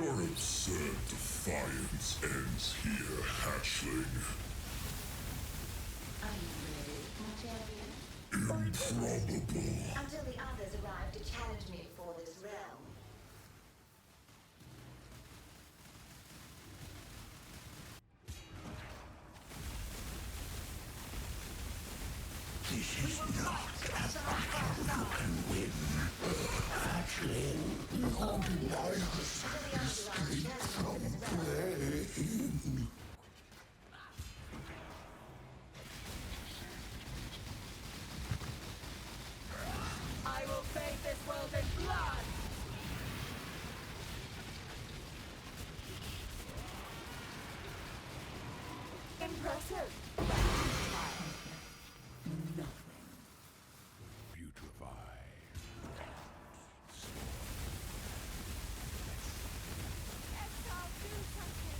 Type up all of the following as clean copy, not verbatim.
Your absurd defiance ends here, hatchling. Are you ready, my champion? Improbable. Until the others arrive to challenge me for this realm. This is not a battle you can win. Hatchling, your device escape from pain. I will bathe this world in blood! Impressive! Nothing. Putrefy. Exile, do something!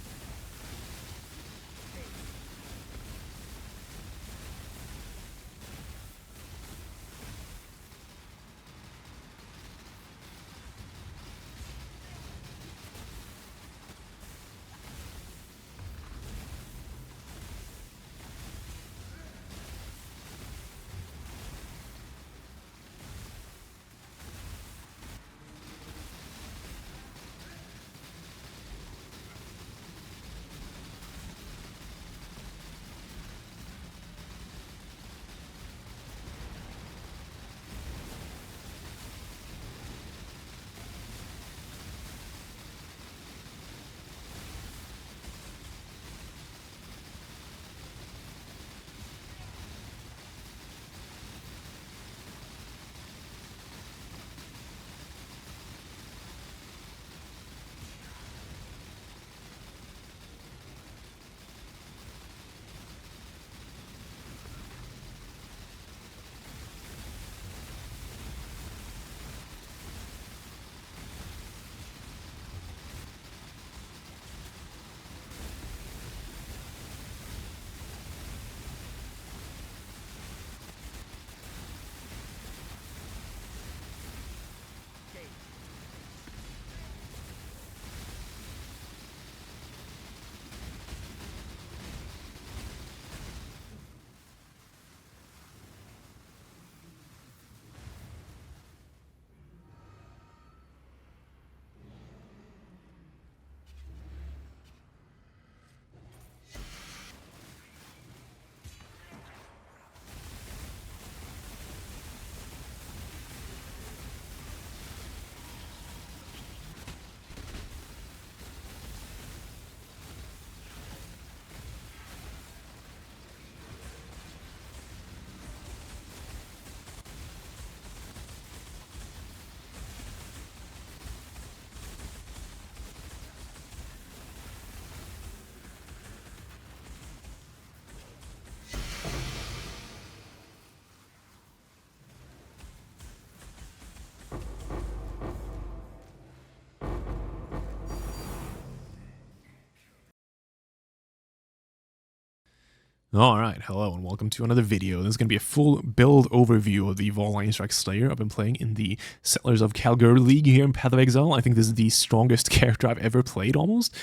Alright, hello and welcome to another video. This is going to be a full build overview of the Vaal Lightning Strike Slayer. I've been playing in the Settlers of Calgary League here in Path of Exile. I think this is the strongest character I've ever played, almost.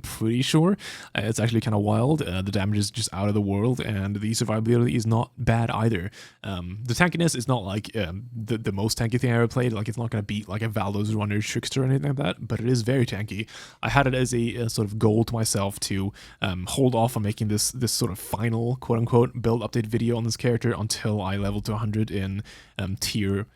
Pretty sure. It's actually kind of wild. The damage is just out of the world, and the survivability is not bad either. The tankiness is not like the most tanky thing I ever played. Like, it's not going to beat like a Valdos Runner Trickster or anything like that, but it is very tanky. I had it as a sort of goal to myself to hold off on making this sort of final quote-unquote build update video on this character until I leveled to 100 in tier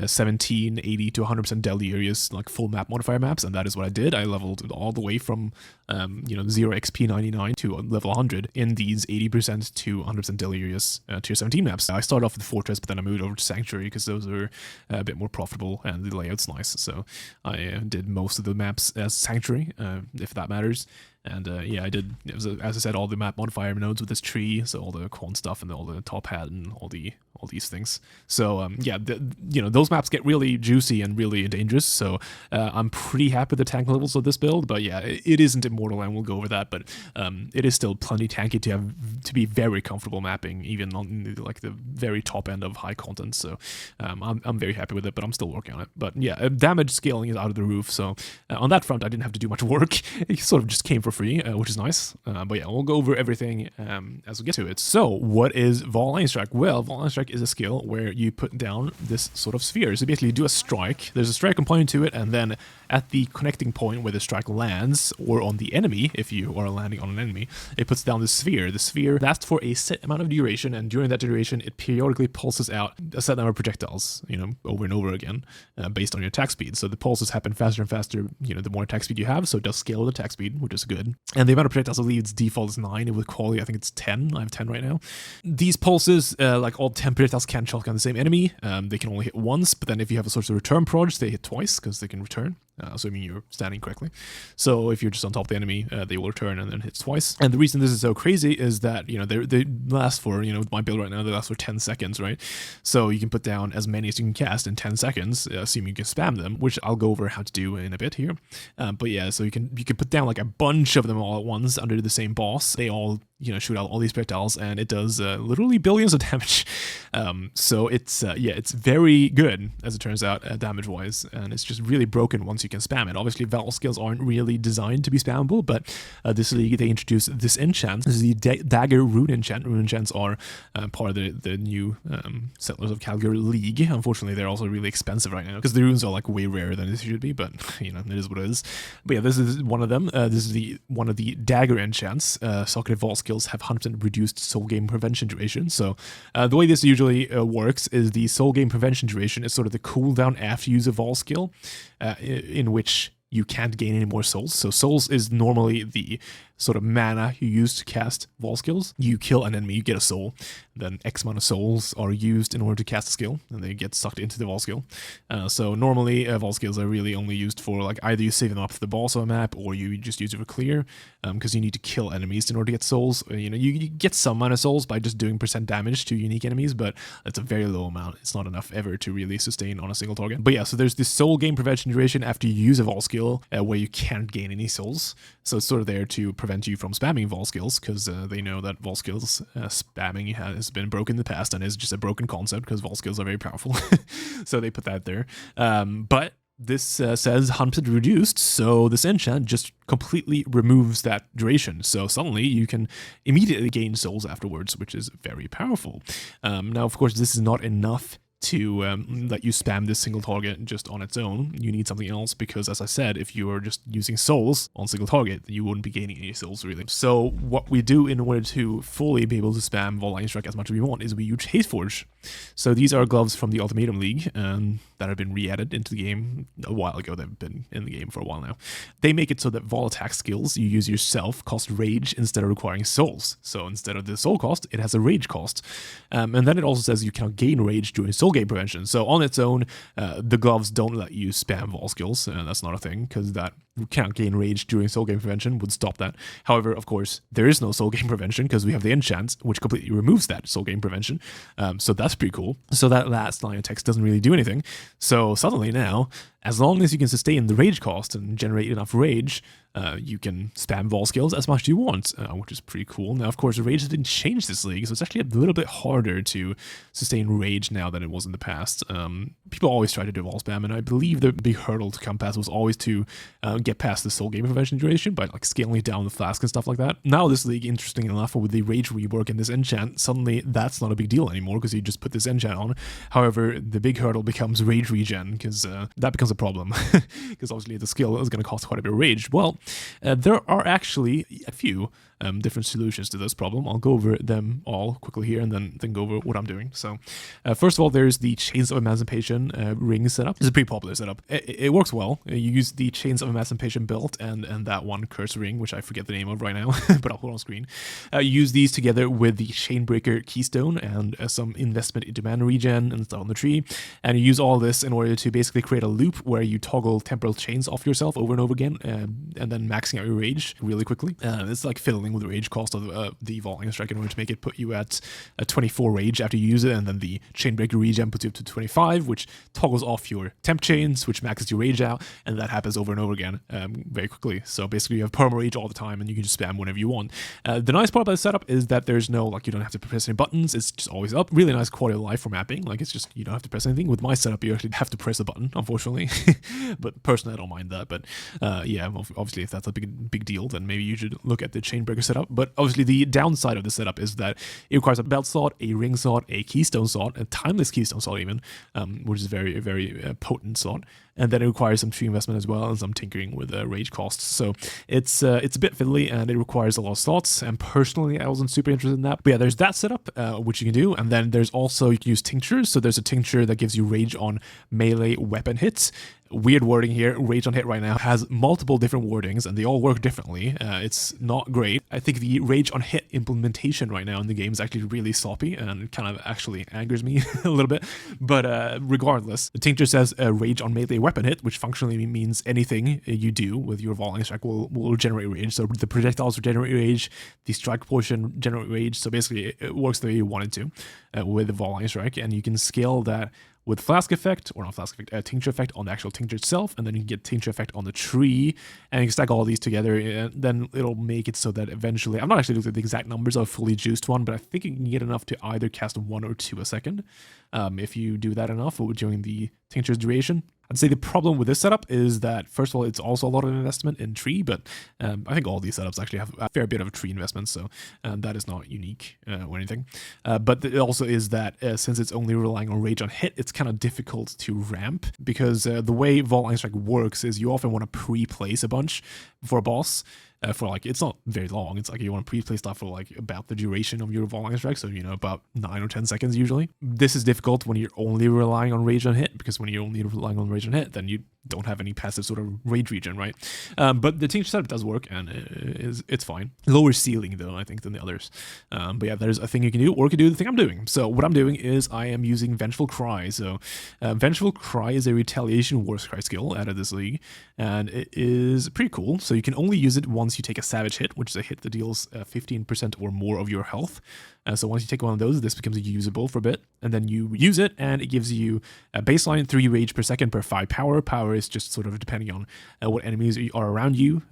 17, 80 to 100% deli areas, like full map modifier maps, and that is what I did. I leveled all the way from 0 XP 99 to level 100 in these 80% to 100% deli areas tier 17 maps. I started off with Fortress, but then I moved over to Sanctuary because those are a bit more profitable and the layout's nice, so I did most of the maps as Sanctuary, if that matters. And yeah, I did, as I said, all the map modifier nodes with this tree, so all the quant stuff and all the top hat and all the all these things. So yeah, those maps get really juicy and really dangerous. So I'm pretty happy with the tank levels of this build. But yeah, it isn't immortal, and we'll go over that. But it is still plenty tanky to be very comfortable mapping, even on like the very top end of high content. So I'm very happy with it, but I'm still working on it. But yeah, damage scaling is out of the roof. So on that front, I didn't have to do much work. It sort of just came for free, which is nice. But yeah, we'll go over everything as we get to it. So what is Vaal Lightning Strike? Well, Vaal Lightning Strike is a skill where you put down this sort of sphere. So basically you do a strike, there's a strike component to it, and then at the connecting point where the strike lands, or on the enemy, if you are landing on an enemy, it puts down the sphere. The sphere lasts for a set amount of duration, and during that duration, it periodically pulses out a set number of projectiles, over and over again, based on your attack speed. So the pulses happen faster and faster, the more attack speed you have, so it does scale with attack speed, which is good. And the amount of projectiles, I believe its default is 9, and with quality, I think it's 10. I have 10 right now. These pulses, like all 10 projectiles, can shotgun the same enemy. They can only hit once, but then if you have a sort of return proj, they hit twice, because they can return. Assuming you're standing correctly. So if you're just on top of the enemy, they will return and then hit twice. And the reason this is so crazy is that, they last for, my build right now, they last for 10 seconds, right? So you can put down as many as you can cast in 10 seconds, assuming you can spam them, which I'll go over how to do in a bit here. But yeah, so you can put down like a bunch of them all at once under the same boss. They all, shoot out all these projectiles, and it does literally billions of damage. So it's, it's very good, as it turns out, damage-wise, and it's just really broken once you can spam it. Obviously, Vaal skills aren't really designed to be spammable, but this league, they introduced this enchant. This is the Dagger Rune Enchant. Rune enchants are part of the new Settlers of Calgary League. Unfortunately, they're also really expensive right now, because the runes are like way rarer than they should be, but, it is what it is. But yeah, this is one of them. This is one of the Dagger enchants. Socketed Vaal skills have 100% reduced soul game prevention duration. So the way this usually works is the soul game prevention duration is sort of the cooldown after you use a Vaal skill, in which you can't gain any more souls. So souls is normally the sort of mana you use to cast Vaal skills. You kill an enemy, you get a soul. Then X amount of souls are used in order to cast a skill, and they get sucked into the Vaal skill. So normally Vaal skills are really only used for like either you save them up for the boss of a map, or you just use it for clear, because you need to kill enemies in order to get souls. You get some amount of souls by just doing % damage to unique enemies, but it's a very low amount. It's not enough ever to really sustain on a single target. But yeah, so there's this soul game prevention duration after you use a Vaal skill, where you can't gain any souls. So it's sort of there to prevent you from spamming Vaal skills, because they know that Vaal skills spamming has been broken in the past and is just a broken concept, because Vaal skills are very powerful. So they put that there. But this says 100% reduced, so this enchant just completely removes that duration. So suddenly you can immediately gain souls afterwards, which is very powerful. Now, of course, this is not enough to let you spam this single target just on its own. You need something else, because as I said, if you are just using souls on single target, you wouldn't be gaining any souls really. So what we do in order to fully be able to spam Vaal Lightning Strike as much as we want is we use Hasteforge. So these are gloves from the Ultimatum League that have been re-added into the game a while ago. They've been in the game for a while now. They make it so that Vaal attack skills you use yourself cost rage instead of requiring souls. So instead of the soul cost, it has a rage cost. And then it also says you cannot gain rage during soul game prevention. So on its own, the gloves don't let you spam Vaal skills, and that's not a thing, because that can't gain rage during soul game prevention would stop that. However, of course, there is no soul game prevention, because we have the enchant, which completely removes that soul game prevention. So that's pretty cool. So that last line of text doesn't really do anything. So suddenly now, as long as you can sustain the rage cost and generate enough rage, you can spam Vaal skills as much as you want, which is pretty cool. Now, of course, rage has been changed this league, so it's actually a little bit harder to sustain rage now than it was in the past. People always try to do Vaal spam, and I believe the big hurdle to come past was always to get past the soul game prevention duration by like scaling down the flask and stuff like that. Now this league, interesting enough, with the rage rework and this enchant, suddenly that's not a big deal anymore, because you just put this enchant on. However, the big hurdle becomes rage regen, because that becomes a problem, because obviously the skill is going to cost quite a bit of rage. Well, there are actually a few different solutions to this problem. I'll go over them all quickly here, and then go over what I'm doing. So first of all, there's the Chains of Emancipation ring setup. It's a pretty popular setup. It works well. You use the Chains of Emancipation belt and that one curse ring, which I forget the name of right now, but I'll put it on screen. You use these together with the Chainbreaker Keystone and some investment into mana regen and stuff on the tree, and you use all this in order to basically create a loop where you toggle temporal chains off yourself over and over again, and then maxing out your rage really quickly. It's like fiddling with the rage cost of the Vaal Lightning Strike in order to make it put you at a 24 rage after you use it, and then the Chainbreaker regen puts you up to 25, which toggles off your temp chains, which maxes your rage out, and that happens over and over again very quickly. So basically you have perma rage all the time, and you can just spam whenever you want. The nice part about the setup is that there's no, like, you don't have to press any buttons, it's just always up. Really nice quality of life for mapping, like, it's just, you don't have to press anything. With my setup, you actually have to press a button, unfortunately. But personally, I don't mind that. But yeah, obviously, if that's a big deal, then maybe you should look at the Chainbreaker setup. But obviously, the downside of the setup is that it requires a belt slot, a ring slot, a keystone slot, a timeless keystone slot even, which is a very potent slot. And then it requires some tree investment as well, and some tinkering with rage costs. So it's a bit fiddly, and it requires a lot of slots. And personally, I wasn't super interested in that. But yeah, there's that setup, which you can do. And then there's also, you can use tinctures. So there's a tincture that gives you rage on melee weapon hits. Weird wording here. Rage on hit right now has multiple different wordings, and they all work differently. It's not great. I think the rage on hit implementation right now in the game is actually really sloppy, and it kind of actually angers me a little bit. But regardless, the tincture says rage on melee weapon hit, which functionally means anything you do with your Vaal Lightning Strike will generate rage. So the projectiles will generate rage, the strike portion generate rage. So basically, it works the way you want it to with the Vaal Lightning Strike, and you can scale that with flask effect, or not flask effect, tincture effect on the actual tincture itself, and then you can get tincture effect on the tree, and you can stack all these together, and then it'll make it so that eventually, I'm not actually looking at the exact numbers of a fully juiced one, but I think you can get enough to either cast 1 or 2 a second, if you do that enough during the tincture's duration. I'd say the problem with this setup is that, first of all, it's also a lot of investment in tree, but I think all these setups actually have a fair bit of tree investment, so that is not unique or anything. But it also is that since it's only relying on rage on hit, it's kind of difficult to ramp, because the way Vaal Lightning Strike works is you often want to pre-place a bunch for a boss. For like, it's not very long. It's like you want to pre-play stuff for like about the duration of your Vaal Lightning Strike, so about 9 or 10 seconds usually. This is difficult when you're only relying on rage on hit, because when you're only relying on rage on hit, then you don't have any passive sort of rage regen, right? But the tincture setup does work, and it's fine. Lower ceiling though, I think, than the others. But yeah, there's a thing you can do, or you can do the thing I'm doing. So what I'm doing is I am using Vengeful Cry. So Vengeful Cry is a retaliation war cry skill out of this league, and it is pretty cool. So you can only use it once you take a savage hit, which is a hit that deals 15% or more of your health. So once you take one of those, this becomes usable for a bit, and then you use it, and it gives you a baseline 3 rage per second per 5 power. Power is just sort of depending on what enemies are around you.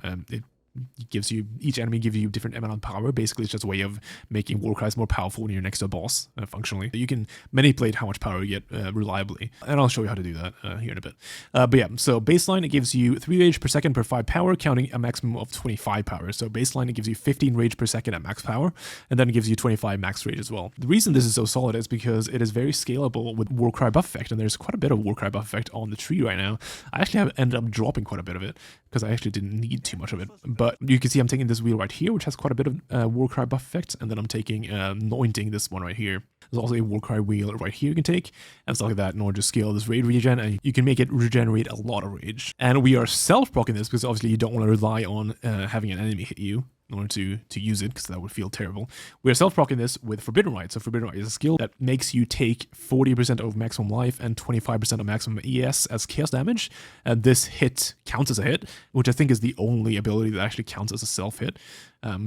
It gives you, each enemy gives you different amount of power. Basically, it's just a way of making war cries more powerful when you're next to a boss, functionally. You can manipulate how much power you get reliably, and I'll show you how to do that here in a bit. But yeah, so baseline, it gives you 3 rage per second per 5 power, counting a maximum of 25 power. So baseline, it gives you 15 rage per second at max power, and then it gives you 25 max rage as well. The reason this is so solid is because it is very scalable with Warcry buff effect, and there's quite a bit of Warcry buff effect on the tree right now. I actually have ended up dropping quite a bit of it, because I actually didn't need too much of it. But you can see I'm taking this wheel right here, which has quite a bit of Warcry buff effect, and then I'm taking anointing this one right here. There's also a Warcry wheel right here you can take, and stuff like that in order to scale this rage regen, and you can make it regenerate a lot of rage. And we are self-proccing this, because obviously you don't want to rely on having an enemy hit you in order to use it, because that would feel terrible. We are self-proccing this with Forbidden Rite. So Forbidden Rite is a skill that makes you take 40% of maximum life and 25% of maximum ES as chaos damage. And this hit counts as a hit, which I think is the only ability that actually counts as a self-hit.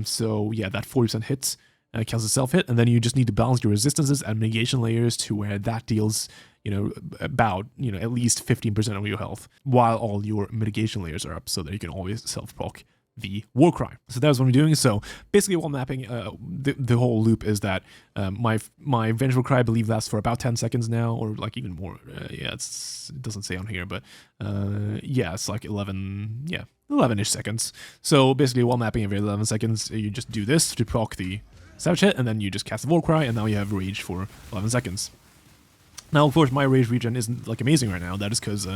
So yeah, that 40% hits counts as self-hit, and then you just need to balance your resistances and mitigation layers to where that deals about at least 15% of your health, while all your mitigation layers are up, so that you can always self-proc the Warcry. So that's what I'm doing. So basically, while mapping, the whole loop is that my Vengeful Cry, I believe, lasts for about 10 seconds now, or like even more. Yeah, it doesn't say on here, but yeah, it's like 11-ish seconds. So basically, while mapping every 11 seconds, you just do this to proc the Savage Hit, and then you just cast the Warcry, and now you have Rage for 11 seconds. Now, of course, my rage regen isn't like amazing right now. That is because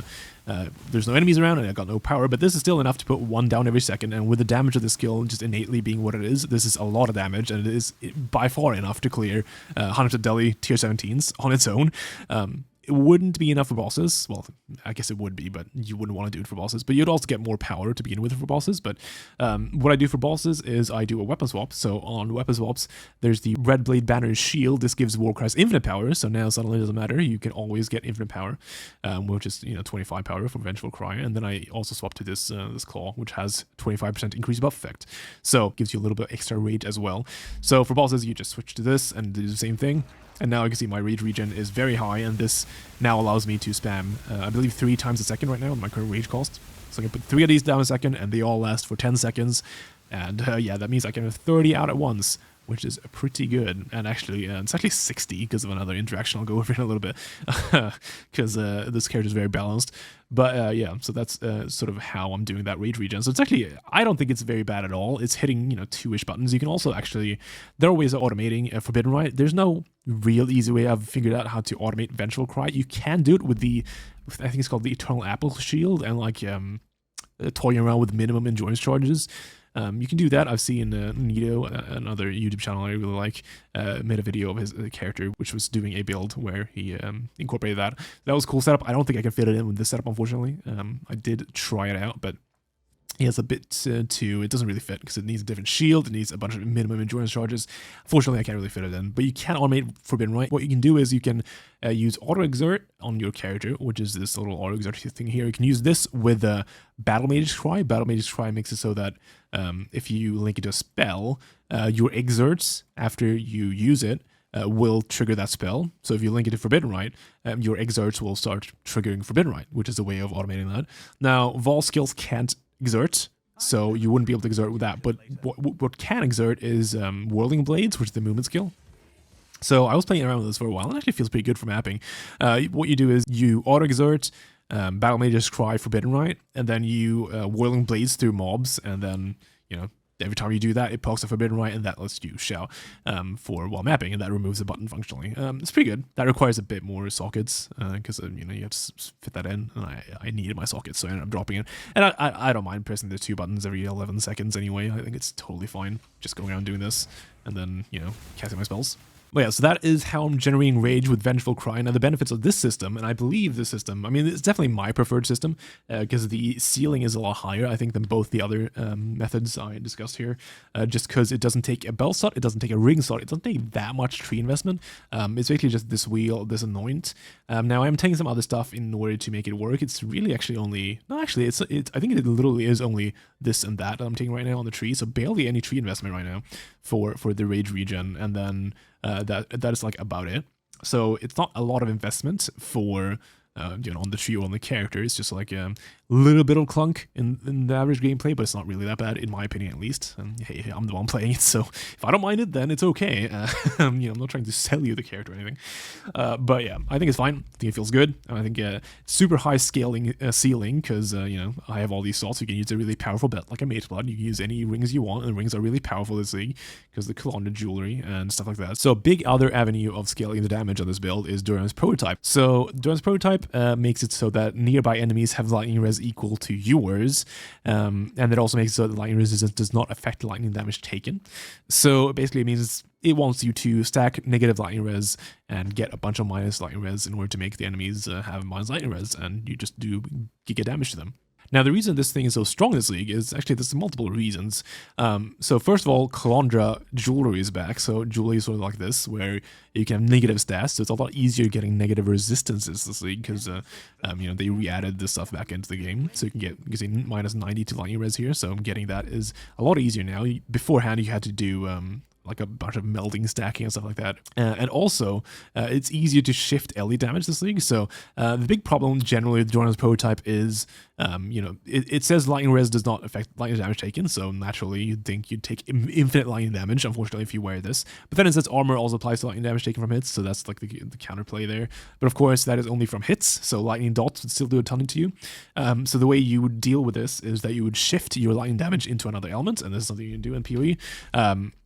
there's no enemies around and I got no power, but this is still enough to put 1 down every second. And with the damage of the skill just innately being what it is, this is a lot of damage, and it is by far enough to clear 100% deli tier 17s on its own. it wouldn't be enough for bosses. Well, I guess it would be, but you wouldn't want to do it for bosses. But you'd also get more power to begin with for bosses. But what I do for bosses is I do a weapon swap. So on weapon swaps, there's the Red Blade Banner's shield. This gives Warcry's infinite power. So now suddenly it doesn't matter. You can always get infinite power, which is 25 power for Vengeful Cry. And then I also swap to this this claw, which has 25% increased buff effect. So gives you a little bit extra rage as well. So for bosses, you just switch to this and do the same thing. And now you can see my rage regen is very high, and this now allows me to spam, I believe, 3 times a second right now with my current rage cost. So I can put 3 of these down a second, and they all last for 10 seconds. And yeah, that means I can have 30 out at once, which is pretty good. And actually, it's actually 60 because of another interaction I'll go over in a little bit, because this character is very balanced. But yeah, so that's sort of how I'm doing that rage regen. So it's actually, I don't think it's very bad at all. It's hitting, 2-ish buttons. You can also actually, there are ways of automating Forbidden Rite. There's no real easy way I've figured out how to automate Vengeful Cry. You can do it with I think it's called the Eternal Apple Shield, and like toying around with minimum endurance charges. You can do that. I've seen Nito, another YouTube channel I really like, made a video of his character, which was doing a build where he incorporated that. That was a cool setup. I don't think I can fit it in with this setup, unfortunately. I did try it out, but yeah, it's a bit too, it doesn't really fit because it needs a different shield, it needs a bunch of minimum endurance charges. Fortunately, I can't really fit it in, but you can automate Forbidden Rite. What you can do is you can use Autoexert on your character, which is this little Autoexert thing here. You can use this with Battle Mage's Cry. Battle Mage's Cry makes it so that if you link it to a spell, your exerts, after you use it, will trigger that spell. So if you link it to Forbidden Rite, your exerts will start triggering Forbidden Rite, which is a way of automating that. Now, Vaal skills can't exert, so you wouldn't be able to exert with that, but what can exert is Whirling Blades, which is the movement skill. So I was playing around with this for a while, and it actually feels pretty good for mapping. What you do is you auto-exert, Battle Mage's Cry, Forbidden Rite, and then you Whirling Blades through mobs, and then, every time you do that, it pokes a Forbidden Rite, and that lets you shout while mapping, and that removes the button functionally. It's pretty good. That requires a bit more sockets, because you have to fit that in, and I needed my sockets, so I ended up dropping it. And I don't mind pressing the 2 buttons every 11 seconds anyway. I think it's totally fine just going around doing this, and then, casting my spells. But yeah, so that is how I'm generating rage with Vengeful Cry. Now, the benefits of this system, and I believe this system, I mean, it's definitely my preferred system, because the ceiling is a lot higher, I think, than both the other methods I discussed here, just because it doesn't take a bell slot, it doesn't take a ring slot, it doesn't take that much tree investment. It's basically just this wheel, this anoint. Now, I'm taking some other stuff in order to make it work. It's really actually only, no, actually, I think it literally is only this and that I'm taking right now on the tree, so barely any tree investment right now for the rage regen, and then that is like about it. So it's not a lot of investment for on the tree or on the character. It's just like a little bit of clunk in the average gameplay, but it's not really that bad, in my opinion at least. And hey, I'm the one playing it, so if I don't mind it, then it's okay. I'm not trying to sell you the character or anything. But yeah, I think it's fine. I think it feels good. I think super high scaling ceiling, because I have all these slots. You can use a really powerful bet like a Mageblood. You can use any rings you want, and the rings are really powerful this league because the Calandra jewelry and stuff like that. So a big other avenue of scaling the damage on this build is Doryani's prototype. So Doryani's prototype makes it so that nearby enemies have lightning res equal to yours, and it also makes it so that lightning resistance does not affect lightning damage taken. So basically it means it wants you to stack negative lightning res and get a bunch of minus lightning res in order to make the enemies have minus lightning res, and you just do giga damage to them. Now, the reason this thing is so strong in this league is actually there's multiple reasons. So first of all, Calandra jewelry is back. So jewelry is sort of like this, where you can have negative stats. So it's a lot easier getting negative resistances this league because they re-added this stuff back into the game. So you can say minus 90 to lightning res here. So getting that is a lot easier now. Beforehand, you had to do like a bunch of melding, stacking, and stuff like that. And also, it's easier to shift LE damage this league. So the big problem generally with Doryani's prototype is, it says lightning res does not affect lightning damage taken. So naturally, you'd think you'd take infinite lightning damage, unfortunately, if you wear this. But then it says armor also applies to lightning damage taken from hits. So that's like the counterplay there. But of course, that is only from hits. So lightning dots would still do a ton to you. So the way you would deal with this is that you would shift your lightning damage into another element. And this is something you can do in POE.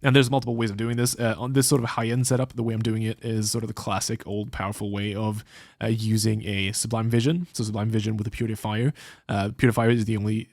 And there's multiple couple ways of doing this. On this sort of high-end setup, the way I'm doing it is sort of the classic old powerful way of using a Sublime Vision. So Sublime Vision with a Purifier. Purifier is the only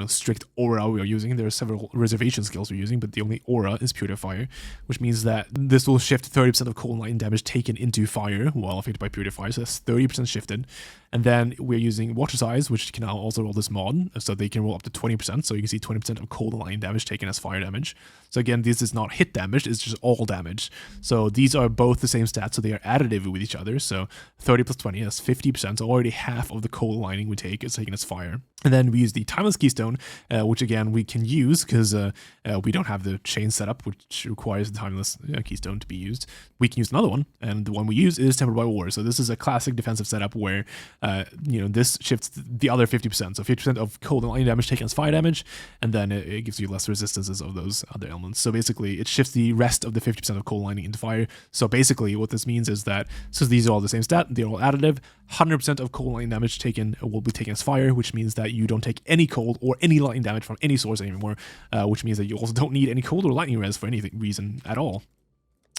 strict aura we are using. There are several reservation skills we're using, but the only aura is Purifier, which means that this will shift 30% of cold and lightning damage taken into fire while affected by Purifier. So that's 30% shifted. And then we're using Water Size, which can now also roll this mod, so they can roll up to 20%. So you can see 20% of cold and lightning damage taken as fire damage. So again, this is not hit damage, it's just all damage. So these are both the same stats, so they are additive with each other. So 30 plus 20, that's 50%. So already half of the cold lightning we take is taken as fire. And then we use the Timeless Keystone, which again we can use because we don't have the chain setup, which requires the Timeless Keystone to be used. We can use another one, and the one we use is Tempered by War. So this is a classic defensive setup where this shifts the other 50%. So 50% of cold and lightning damage taken as fire damage, and then it gives you less resistances of those other elements. So basically, it shifts the rest of the 50% of cold and lightning into fire. So basically, what this means is that since these are all the same stat, they're all additive, 100% of cold and lightning damage taken will be taken as fire, which means that you don't take any cold or any lightning damage from any source anymore, which means that you also don't need any cold or lightning res for any reason at all.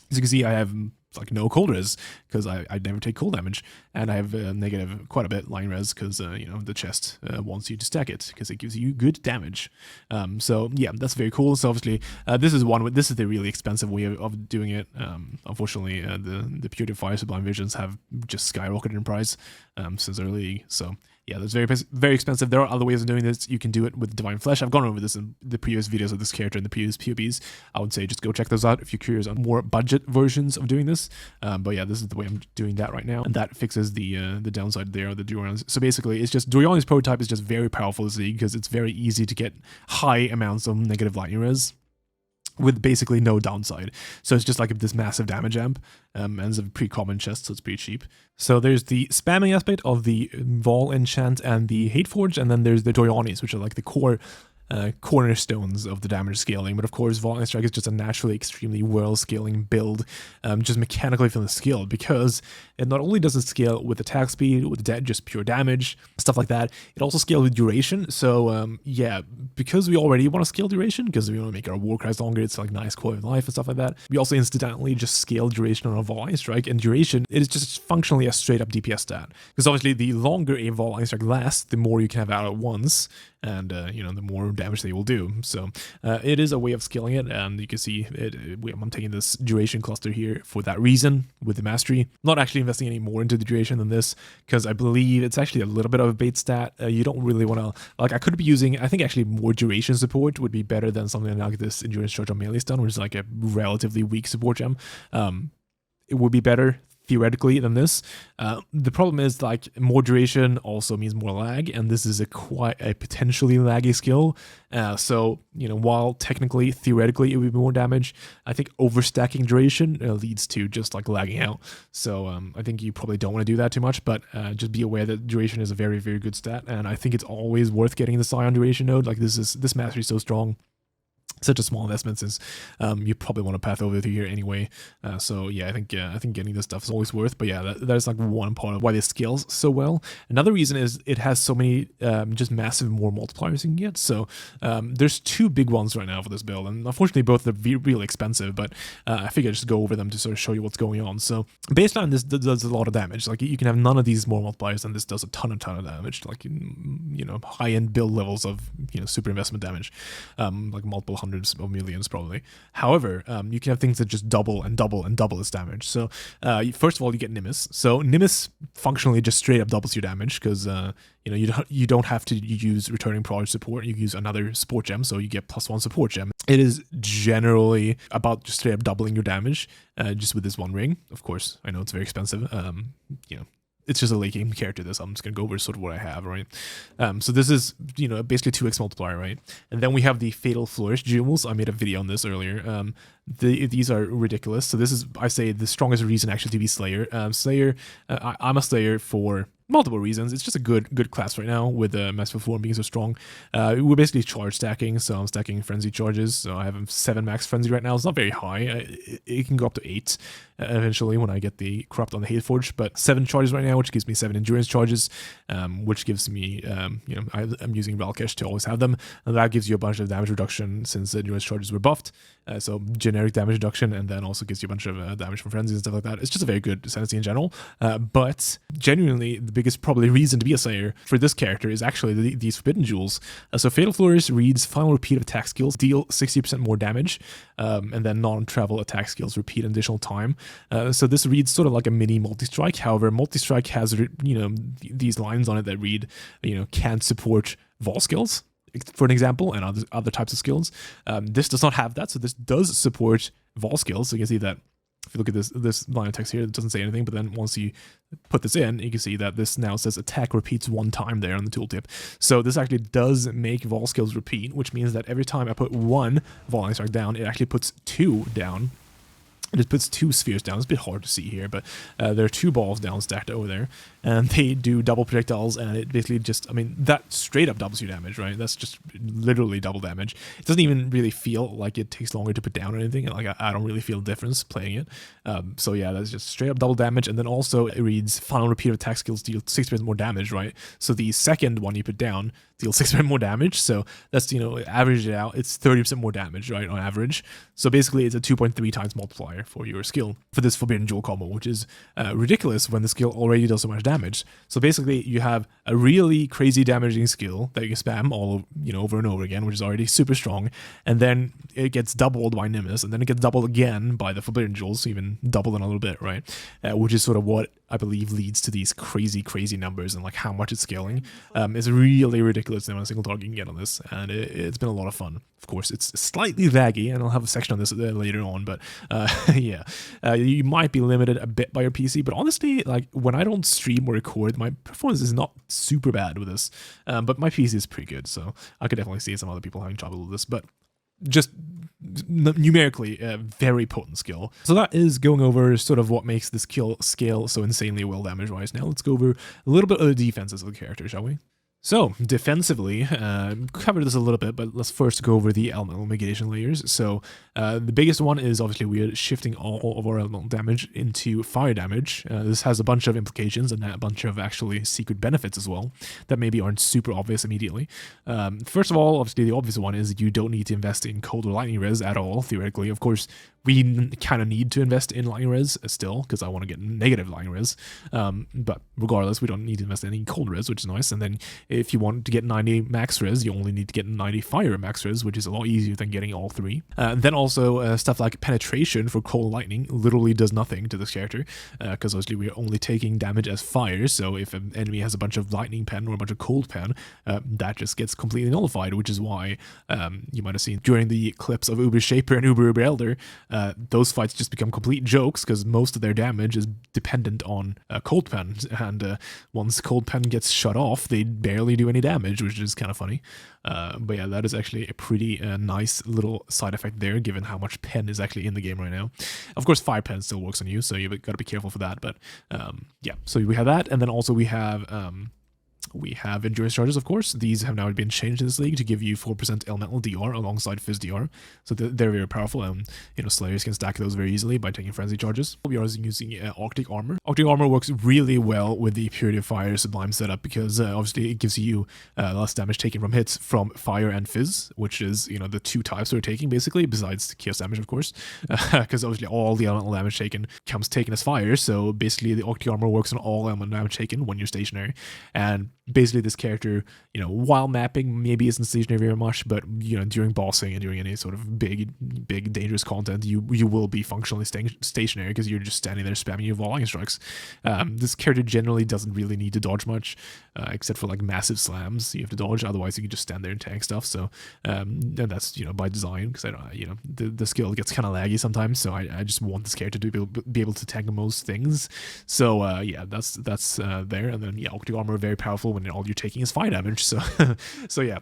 As you can see, I have like no cold res because I never take cold damage, and I have negative quite a bit lightning res because the chest wants you to stack it because it gives you good damage. So yeah, that's very cool. So obviously this is the really expensive way of doing it. Unfortunately, the Purifier Sublime Visions have just skyrocketed in price since early. So yeah, that's very expensive. There are other ways of doing this. You can do it with Divine Flesh. I've gone over this in the previous videos of this character and the previous POBs. I would say just go check those out if you're curious on more budget versions of doing this. But yeah, this is the way I'm doing that right now, and that fixes the downside there of the Doryani. So basically, it's just Doryani's prototype is just very powerful this league because it's very easy to get high amounts of negative lightning res with basically no downside. So it's just like this massive damage amp, and it's a pretty common chest, so it's pretty cheap. So there's the spamming aspect of the Vaal enchant and the Hate Forge, and then there's the Doryanis, which are like the core cornerstones of the damage scaling. But of course, Vaal Lightning Strike is just a naturally extremely well scaling build, just mechanically feeling scaled, because it not only does it scale with attack speed, with just pure damage, stuff like that, it also scales with duration. So yeah, because we already want to scale duration, because we want to make our war cries longer, it's like nice quality of life and stuff like that, we also incidentally just scale duration on a Vaal Lightning Strike, and duration, it is just functionally a straight up DPS stat. Because obviously the longer a Vaal Lightning Strike lasts, the more you can have out at once, and the more damage they will do. So it is a way of scaling it, and you can see I'm taking this duration cluster here for that reason with the mastery. Not actually investing any more into the duration than this, because I believe it's actually a little bit of a bait stat. You don't really want to, like, I could be using, I think actually more duration support would be better than something like this endurance charge on melee stun, which is like a relatively weak support gem. It would be better theoretically than this. The problem is, like, more duration also means more lag, and this is quite a potentially laggy skill. So while technically, theoretically, it would be more damage, I think overstacking duration leads to just like lagging out. So I think you probably don't want to do that too much, but just be aware that duration is a very, very good stat, and I think it's always worth getting the Scion duration node. Like, this mastery is so strong. Such a small investment, since you probably want to path over through here anyway. So yeah, I think getting this stuff is always worth. But yeah, that is like one part of why this scales so well. Another reason is it has so many just massive more multipliers you can get. So there's two big ones right now for this build, and unfortunately both are really expensive. But I figured I'd just go over them to sort of show you what's going on. So baseline, this does a lot of damage. Like, you can have none of these more multipliers, and this does a ton of damage. Like, high end build levels of super investment damage, like multiple hundreds of millions probably. However, you can have things that just double and double and double its damage. So first of all, you get Nimbus. So Nimbus functionally just straight up doubles your damage, because you don't have to use returning proj support. You use another support gem, so you get +1 support gem. It is generally about just straight up doubling your damage, just with this one ring. Of course, I know it's very expensive. It's just a late game character. I'm just going to go over sort of what I have, right? So this is, basically 2x multiplier, right? And then we have the Fatal Flourish jewels. I made a video on this earlier. These are ridiculous. So this is, I say, the strongest reason actually to be Slayer. Slayer, I'm a Slayer for multiple reasons. It's just a good class right now, with Masterful Form being so strong. We're basically charge stacking, so I'm stacking frenzy charges. So I have 7 max frenzy right now. It's not very high. It can go up to 8 eventually when I get the corrupt on the Hate Forge, but 7 charges right now, which gives me 7 endurance charges, which gives me I'm using Valkesh to always have them, and that gives you a bunch of damage reduction since the endurance charges were buffed. So generic damage reduction, and then also gives you a bunch of damage from frenzy and stuff like that. It's just a very good ascendancy in general. But genuinely, the biggest probably reason to be a Slayer for this character is actually these Forbidden Jewels. So Fatal Flourish reads final repeat of attack skills, deal 60% more damage, and then non-travel attack skills repeat an additional time. So this reads sort of like a mini multi-strike. However, multi-strike has, these lines on it that read, can support Vaal skills, for an example, and other types of skills. This does not have that, so this does support Vaal skills. So you can see that if you look at this line of text here, it doesn't say anything, but then once you put this in, you can see that this now says attack repeats 1 time there on the tooltip. So this actually does make Vaal skills repeat, which means that every time I put 1 Vaal Lightning Strike down, it actually puts 2 down. It puts 2 spheres down. It's a bit hard to see here, but there are 2 balls down stacked over there, and they do double projectiles, and it basically just, that straight up doubles your damage, right? That's just literally double damage. It doesn't even really feel like it takes longer to put down or anything. Like, I don't really feel a difference playing it. So yeah, that's just straight up double damage, and then also it reads final repeat of attack skills deal 6% more damage, right? So the second one you put down deals 6% more damage, so that's, average it out, it's 30% more damage, right, on average. So basically it's a 2.3 times multiplier for your skill for this Forbidden Jewel combo, which is ridiculous when the skill already does so much damage. So basically you have a really crazy damaging skill that you can spam all over and over again, which is already super strong, and then it gets doubled by Nimbus, and then it gets doubled again by the Forbidden Jewels, so even doubled in a little bit, right? Which is sort of what I believe leads to these crazy numbers and like how much it's scaling. It's really ridiculous the amount of single target you can get on this, and it's been a lot of fun. Of course, it's slightly laggy, and I'll have a section on this later on, but yeah, you might be limited a bit by your PC, but honestly, like when I don't stream or record, my performance is not super bad with this, but my PC is pretty good, so I could definitely see some other people having trouble with this, but just numerically a very potent skill. So that is going over sort of what makes this kill scale so insanely well damage-wise. Now let's go over a little bit of the defenses of the character, shall we? So, defensively, covered this a little bit, but let's first go over the elemental mitigation layers. So, the biggest one is obviously we are shifting all of our elemental damage into fire damage. This has a bunch of implications and a bunch of actually secret benefits as well that maybe aren't super obvious immediately. First of all, obviously the obvious one is you don't need to invest in cold or lightning res at all, theoretically. Of course, we kind of need to invest in lightning res still, because I want to get negative lightning res. But regardless, we don't need to invest in any cold res, which is nice. And then if you want to get 90 max res, you only need to get 90 fire max res, which is a lot easier than getting all 3. Then also stuff like penetration for cold lightning literally does nothing to this character, because obviously we're only taking damage as fire. So if an enemy has a bunch of lightning pen or a bunch of cold pen, that just gets completely nullified, which is why you might have seen during the clips of Uber Shaper and Uber Elder, those fights just become complete jokes because most of their damage is dependent on cold pen, and once cold pen gets shut off, they barely do any damage, which is kind of funny. But yeah, that is actually a pretty nice little side effect there, given how much pen is actually in the game right now. Of course, fire pen still works on you, so you've got to be careful for that. But yeah, so we have that, and then also we have endurance charges, of course. These have now been changed in this league to give you 4% elemental DR alongside Phys DR. So they're very powerful, and Slayers can stack those very easily by taking frenzy charges. We are using Arctic Armor. Arctic Armor works really well with the Purity of Fire Sublime setup because obviously it gives you less damage taken from hits from Fire and Phys, which is the 2 types we're taking basically, besides chaos damage, of course, because obviously all the elemental damage taken comes taken as fire. So basically the Arctic Armor works on all elemental damage taken when you're stationary, and basically this character, while mapping maybe isn't stationary very much, but during bossing and during any sort of big dangerous content, you will be functionally staying stationary because you're just standing there spamming your Vaal Lightning Strikes. This character generally doesn't really need to dodge much, except for like massive slams you have to dodge. Otherwise you can just stand there and tank stuff. So and that's by design, because I don't the skill gets kind of laggy sometimes, so I just want this character to be able to tank most things. So yeah, that's there. And then Arctic Armor very powerful when all you're taking is fire damage. So so yeah,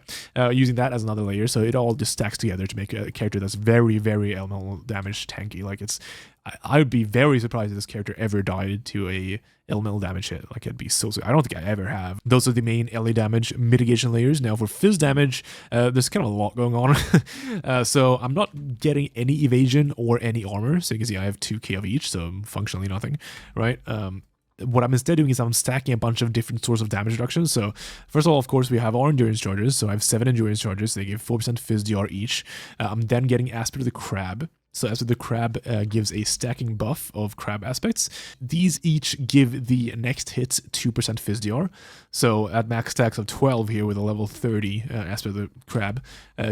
using that as another layer, so it all just stacks together to make a character that's very elemental damage tanky. Like I would be very surprised if this character ever died to a elemental damage hit. Like it'd be so I don't think I ever have. Those are the main LA damage mitigation layers. Now for Phys damage, there's kind of a lot going on. So I'm not getting any evasion or any armor. So you can see I have 2k of each, so functionally nothing, right? what I'm instead doing is I'm stacking a bunch of different sorts of damage reductions. So first of all, of course, we have our endurance charges. So I have 7 endurance charges. They give 4% Phys DR each. I'm then getting Aspect of the Crab. So Aspect of the Crab gives a stacking buff of crab aspects. These each give the next hit 2% Phys DR. So at max stacks of 12 here with a level 30 Aspect of the Crab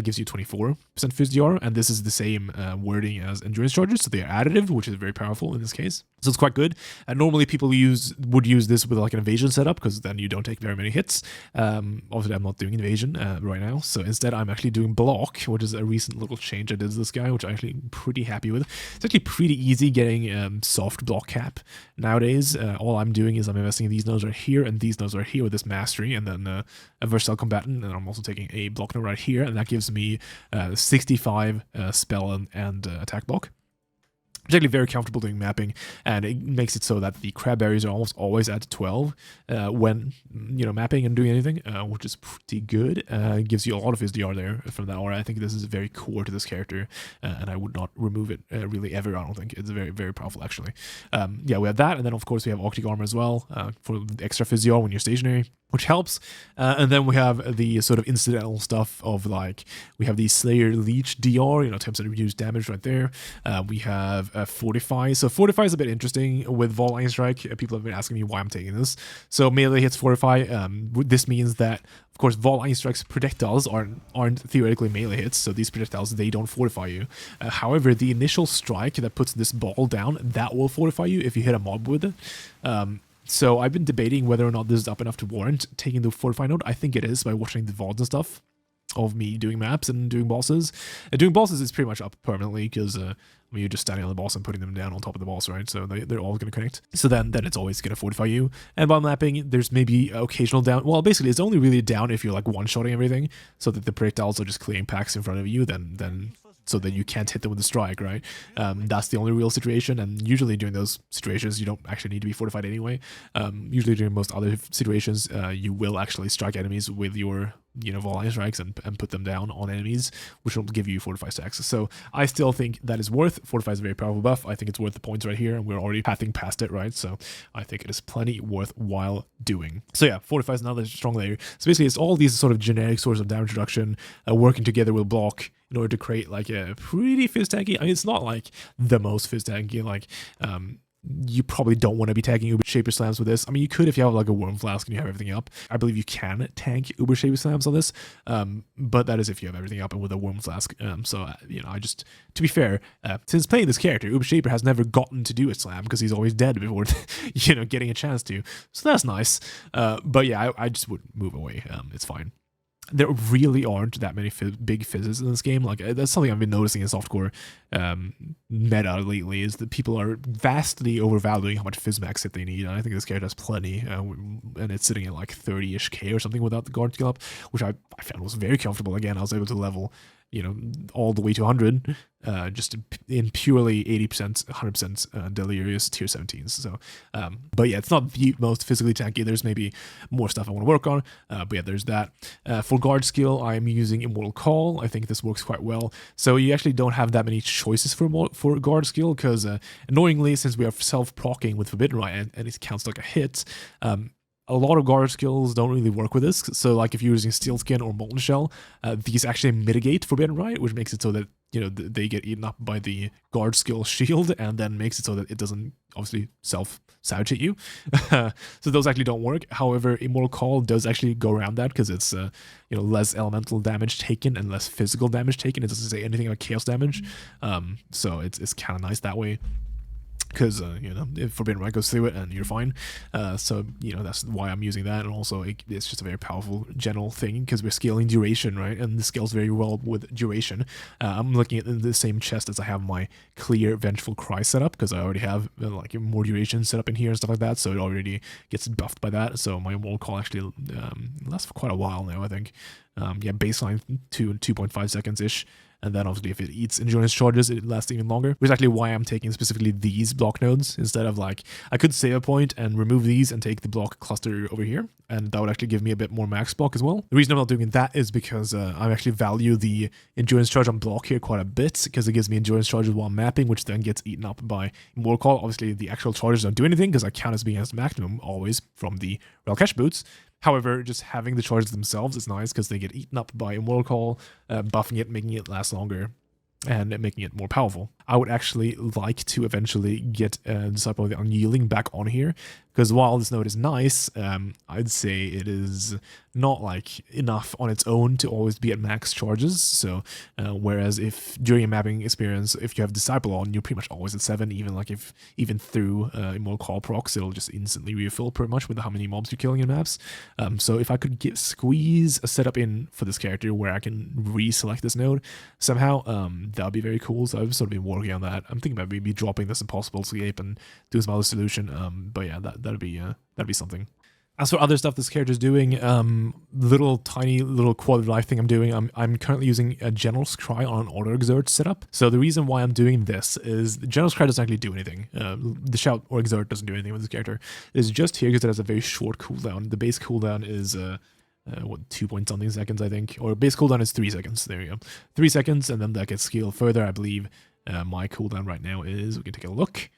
gives you 24% Phys DR. And this is the same wording as endurance charges. So they are additive, which is very powerful in this case. So it's quite good. Normally people would use this with like an evasion setup because then you don't take very many hits. Obviously I'm not doing invasion right now. So instead I'm actually doing block, which is a recent little change I did to this guy, which I actually pretty happy with. It's actually pretty easy getting soft block cap nowadays. All I'm doing is I'm investing these nodes right here and these nodes right here with this mastery, and then a versatile combatant, and I'm also taking a block node right here, and that gives me 65 spell and attack block. Particularly very comfortable doing mapping, and it makes it so that the crab berries are almost always at 12 when mapping and doing anything, which is pretty good. It gives you a lot of Phys DR there from that aura. I think this is very core to this character, and I would not remove it really ever. I don't think it's very, very powerful actually. Yeah, we have that, and then of course we have Arctic Armor as well for the extra Phys DR when you're stationary, which helps. And then we have the sort of incidental stuff of like, we have the Slayer Leech DR, 10% reduced damage right there. We have Fortify. So Fortify is a bit interesting with Vaal Lightning Strike. People have been asking me why I'm taking this. So melee hits Fortify. This means that, of course, Vaal Lightning Strike's projectiles aren't theoretically melee hits, so these projectiles, they don't fortify you. However, the initial strike that puts this ball down, that will fortify you if you hit a mob with it. So I've been debating whether or not this is up enough to warrant taking the Fortify node. I think it is by watching the VODs and stuff of me doing maps and doing bosses. Doing bosses is pretty much up permanently because you're just standing on the boss and putting them down on top of the boss, right? So they're all going to connect. So then it's always going to fortify you. And while mapping, there's maybe occasional down. Well, basically, it's only really down if you're like one-shotting everything, so that the projectiles are just clearing packs in front of you, then so that you can't hit them with a strike, right? That's the only real situation, and usually during those situations, you don't actually need to be fortified anyway. Usually during most other situations, you will actually strike enemies with your Vaal Lightning Strikes and put them down on enemies, which will give you Fortify stacks. So I still think that is worth. Fortify is a very powerful buff. I think it's worth the points right here, and we're already pathing past it, right? So I think it is plenty worthwhile doing. So yeah, Fortify is another strong layer. So basically, it's all these sort of generic sources of damage reduction working together with block in order to create like a pretty Phys tanky. I mean, it's not like the most Phys tanky, like you probably don't want to be tagging Uber Shaper Slams with this. I mean, you could if you have like a Worm Flask and you have everything up. I believe you can tank Uber Shaper Slams on this, but that is if you have everything up and with a Worm Flask. So, I just, to be fair, since playing this character, Uber Shaper has never gotten to do a slam because he's always dead before, getting a chance to. So that's nice. But yeah, I just would move away. It's fine. There really aren't that many big fizzes in this game. Like, that's something I've been noticing in softcore meta lately, is that people are vastly overvaluing how much fizz max hit they need. And I think this character has plenty, and it's sitting at like 30-ish K or something without the guard skill up, which I found was very comfortable. Again, I was able to level all the way to 100, just in purely 80%, 100% delirious tier 17s. So, but yeah, it's not the most physically tanky. There's maybe more stuff I want to work on, but yeah, there's that. For guard skill, I'm using Immortal Call. I think this works quite well. So you actually don't have that many choices for guard skill, because annoyingly, since we are self-proccing with Forbidden Rite and it counts like a hit, a lot of guard skills don't really work with this. So like if you're using Steel Skin or Molten Shell, these actually mitigate Forbidden Rite, which makes it so that, they get eaten up by the guard skill shield, and then makes it so that it doesn't obviously self-sabotage you. So those actually don't work. However, Immortal Call does actually go around that, because it's less elemental damage taken and less physical damage taken. It doesn't say anything about chaos damage. So it's kind of nice that way, because if Forbidden Rite goes through it and you're fine. So that's why I'm using that. And also it's just a very powerful general thing, because we're scaling duration, right? And this scales very well with duration. I'm looking at the same chest as I have my clear Vengeful Cry setup, because I already have like more duration set up in here and stuff like that, so it already gets buffed by that. So my Immortal Call actually lasts for quite a while now, I think. Yeah, baseline 2.5 seconds ish. and then obviously if it eats endurance charges, it lasts even longer, which is actually why I'm taking specifically these block nodes instead of like, I could save a point and remove these and take the block cluster over here, and that would actually give me a bit more max block as well. The reason I'm not doing that is because I actually value the endurance charge on block here quite a bit, because it gives me endurance charges while mapping, which then gets eaten up by Immortal Call. Obviously the actual charges don't do anything because I count as being as maximum always from the Rail Cache boots. However, just having the charges themselves is nice because they get eaten up by Immortal Call, buffing it, making it last longer, and making it more powerful. I would actually like to eventually get Disciple of the Unyielding back on here, because while this node is nice, I'd say it is not like enough on its own to always be at max charges. So whereas if during a mapping experience, if you have Disciple on, you're pretty much always at 7, even through Immortal Call procs, it'll just instantly refill pretty much with how many mobs you're killing in maps. So if I could squeeze a setup in for this character where I can reselect this node somehow, that would be very cool. So I've sort of been working on that. I'm thinking about maybe dropping this Impossible Escape and doing some other solution. But yeah, that'd be something. As for other stuff this character is doing, tiny little quality of life thing I'm doing, I'm currently using a General's Cry on an Autoexert setup. So the reason why I'm doing this is the General's Cry doesn't actually do anything. The Shout or Exert doesn't do anything with this character. It's just here because it has a very short cooldown. The base cooldown is 2 point something seconds, I think, or base cooldown is 3 seconds. There you go, 3 seconds, and then that gets scaled further. I believe my cooldown right now is, we can take a look.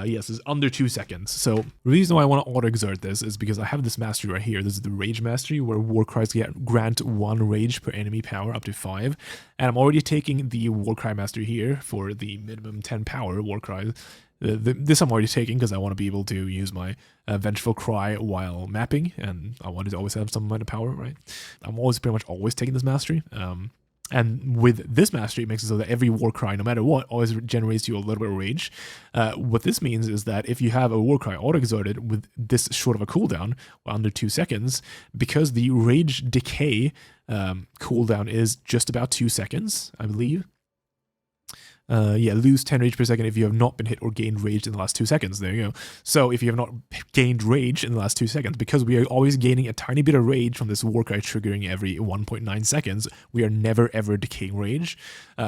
Yes, it's under 2 seconds. So the reason why I want to auto-exert this is because I have this mastery right here. This is the Rage Mastery, where War Cries grant 1 rage per enemy power up to 5. And I'm already taking the War Cry Mastery here for the minimum 10 power War Cries. This I'm already taking because I want to be able to use my Vengeful Cry while mapping, and I wanted to always have some amount of power, right? I'm pretty much always taking this mastery. And with this mastery, it makes it so that every War Cry, no matter what, always generates you a little bit of rage. What this means is that if you have a War Cry auto-exerted with this short of a cooldown, under 2 seconds, because the rage decay cooldown is just about 2 seconds, I believe. Lose 10 rage per second if you have not been hit or gained rage in the last 2 seconds. There you go. So if you have not gained rage in the last 2 seconds, because we are always gaining a tiny bit of rage from this War Cry triggering every 1.9 seconds, we are never ever decaying rage.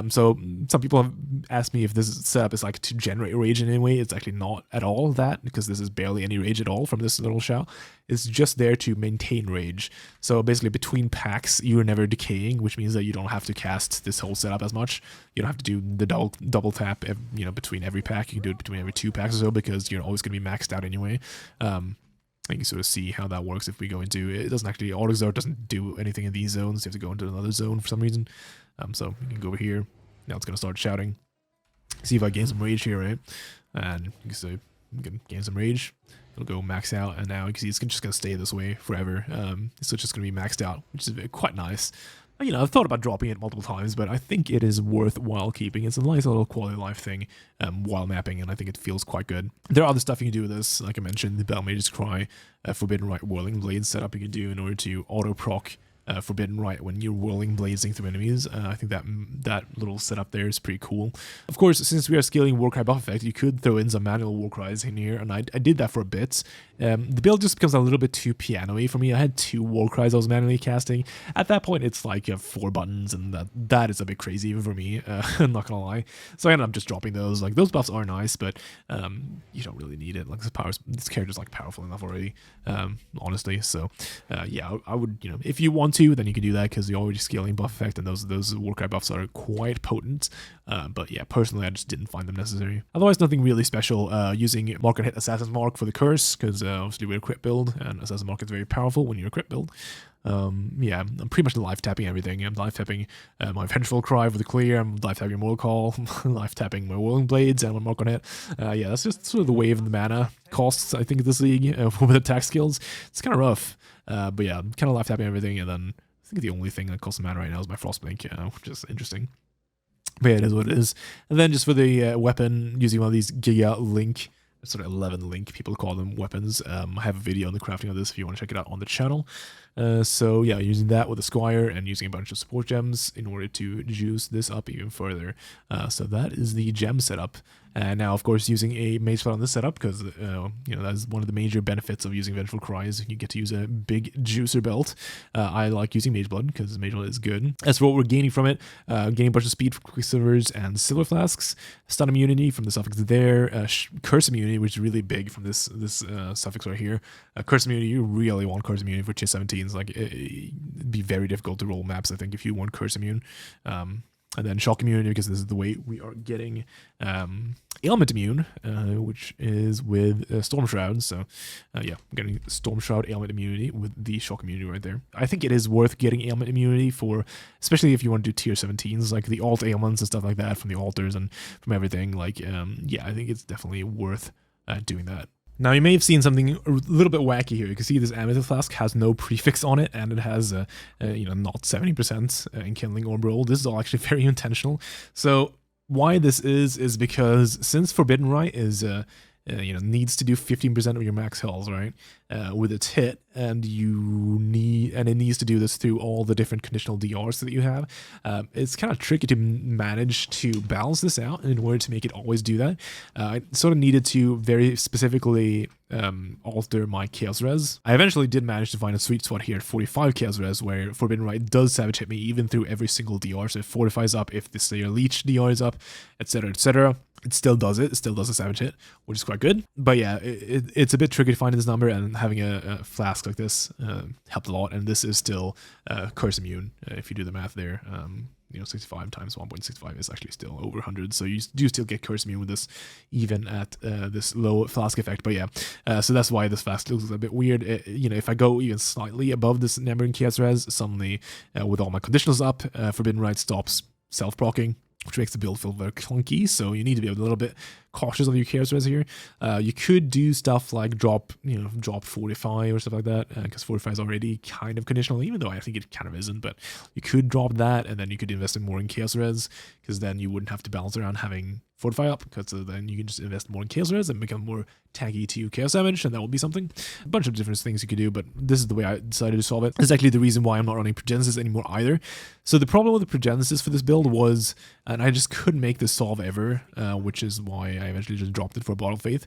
So some people have asked me if this setup is like to generate rage in any way. It's actually not at all that, because this is barely any rage at all from this little shell. It's just there to maintain rage. So basically between packs, you're never decaying, which means that you don't have to cast this whole setup as much. You don't have to do the double tap, between every pack. You can do it between every 2 packs or so, because you're always going to be maxed out anyway. You can sort of see how that works if we go into it. It doesn't actually, Autoexert doesn't do anything in these zones. You have to go into another zone for some reason. So you can go over here. Now it's going to start shouting. See if I gain some rage here, right? And you can say, you can gain some rage. It'll go max out, and now you can see it's just going to stay this way forever. So it's just going to be maxed out, which is quite nice. I've thought about dropping it multiple times, but I think it is worthwhile keeping. It's a nice little quality of life thing while mapping, and I think it feels quite good. There are other stuff you can do with this, like I mentioned, the Balmage's Cry, Forbidden Rite Whirling Blade setup you can do in order to auto-proc Forbidden Rite when you're whirling blazing through enemies. I think that little setup there is pretty cool. Of course, since we are scaling War Cry buff effect, you could throw in some manual War Cries in here, and I did that for a bit. The build just becomes a little bit too piano-y for me. I had 2 War Cries I was manually casting. At that point, it's like you have 4 buttons, and that is a bit crazy even for me. I'm not gonna lie. So I ended up just dropping those. Like, those buffs are nice, but you don't really need it. Like, this character's like powerful enough already, honestly. So yeah, I would, if you want to, then you can do that, because you're already scaling buff effect, and those War Cry buffs are quite potent. But yeah, personally, I just didn't find them necessary. Otherwise, nothing really special. Using Mark and Hit Assassin's Mark for the curse, because obviously we're a crit build, and Assassin's Mark is very powerful when you're a crit build. Yeah, I'm pretty much live tapping everything. I'm live tapping my Vengeful Cry for the clear. I'm live tapping Mortal Call, live tapping my Whirling Blades, and my Mark on Hit. Yeah, that's just sort of the wave of the mana costs, I think, in this league with attack skills. It's kind of rough. But yeah, I'm kind of live tapping everything, and then I think the only thing that costs mana right now is my Frostblink, which is interesting. But yeah, it is what it is. And then just for the weapon, using one of these Giga Link, sort of 11 Link, people call them weapons. I have a video on the crafting of this if you want to check it out on the channel. So yeah, using that with a Squire and using a bunch of support gems in order to juice this up even further. So that is the gem setup. Now, of course, using a mage spell on this setup, because you know, that's one of the major benefits of using Vengeful Cry is you get to use a big juicer belt. I like using Mageblood because Mageblood is good. As for what we're gaining from it, gaining a bunch of speed for Quicksilvers and Silver Flasks, stun immunity from the suffix there, curse immunity, which is really big from this suffix right here. Curse immunity, you really want curse immunity for tier 17s. Like, it'd be very difficult to roll maps, I think, if you want curse immune. And then shock immunity, because this is the way we are getting ailment immune, which is with Storm Shroud. So yeah, I'm getting Storm Shroud ailment immunity with the shock immunity right there. I think it is worth getting ailment immunity for, especially if you want to do tier 17s, like the alt ailments and stuff like that from the altars and from everything. Like, yeah, I think it's definitely worth doing that. Now, you may have seen something a little bit wacky here. You can see this Amethyst Flask has no prefix on it, and it has, you know, not 70% Enkindling Orb roll. This is all actually very intentional. So, why this is because since Forbidden Rite is, you know, needs to do 15% of your max health, right, with its hit, and it needs to do this through all the different conditional DRs that you have. It's kind of tricky to manage to balance this out in order to make it always do that. I sort of needed to very specifically alter my Chaos Res. I eventually did manage to find a sweet spot here at 45 Chaos Res, where Forbidden Rite does Savage hit me even through every single DR. So it fortifies up if the Slayer Leech DR is up, etc., etc. It still does it. It still does a Savage hit, which is quite good. But yeah, it's a bit tricky to find this number, and having a flask like this helped a lot. And this is still curse immune if you do the math there. You know, 65 times 1.65 is actually still over 100. So you do still get curse immune with this, even at this low flask effect. But yeah, so that's why this flask looks a bit weird. You know, if I go even slightly above this number in Chaos Res, suddenly with all my conditionals up, Forbidden Rite stops self-proccing, which makes the build feel very clunky. So you need to be a little bit cautious of your Chaos Res here. You could do stuff like drop 45 or stuff like that, because 45 is already kind of conditional, even though I think it kind of isn't. But you could drop that, and then you could invest in more in Chaos Res, because then you wouldn't have to balance around having fortify up, because then you can just invest more in Chaos Res and become more tanky to Chaos damage, and that would be something. A bunch of different things you could do, but this is the way I decided to solve it. It's actually the reason why I'm not running Progenesis anymore either. So the problem with the Progenesis for this build was, and I just couldn't make this solve ever, which is why I eventually just dropped it for Bottle of Faith.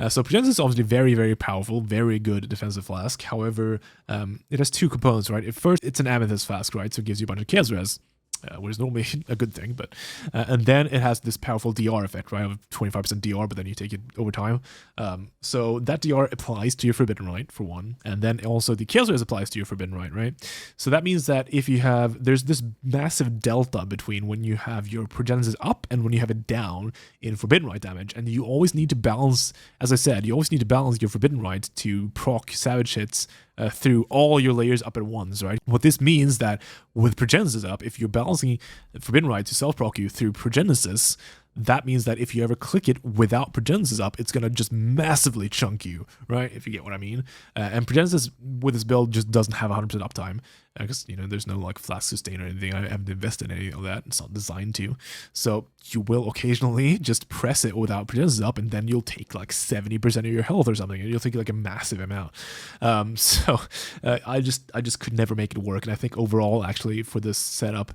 So Progenesis is obviously very, very powerful, very good defensive flask. However, it has two components, right? At first, it's an Amethyst flask, right? So it gives you a bunch of Chaos Res, which is normally a good thing, but and then it has this powerful DR effect, right, of 25% DR, but then you take it over time. So that DR applies to your Forbidden Rite, for one, and then also the Chaos Res applies to your Forbidden Rite, right? So that means that if you have, there's this massive delta between when you have your Progenesis up and when you have it down in Forbidden Rite damage, and you always need to balance, as I said, you always need to balance your Forbidden Rite to proc Savage hits through all your layers up at once, right? What this means that with Progenesis up, if you're balancing Forbidden Rite to self-proc you through Progenesis, that means that if you ever click it without Progenesis up, it's going to just massively chunk you, right? If you get what I mean. And Progenesis with this build just doesn't have 100% uptime, because, you know, there's no like flask sustain or anything. I haven't invested in any of that. It's not designed to. So you will occasionally just press it without Progenesis up, and then you'll take like 70% of your health or something, and you'll take like a massive amount. So I just could never make it work. And I think overall, actually, for this setup,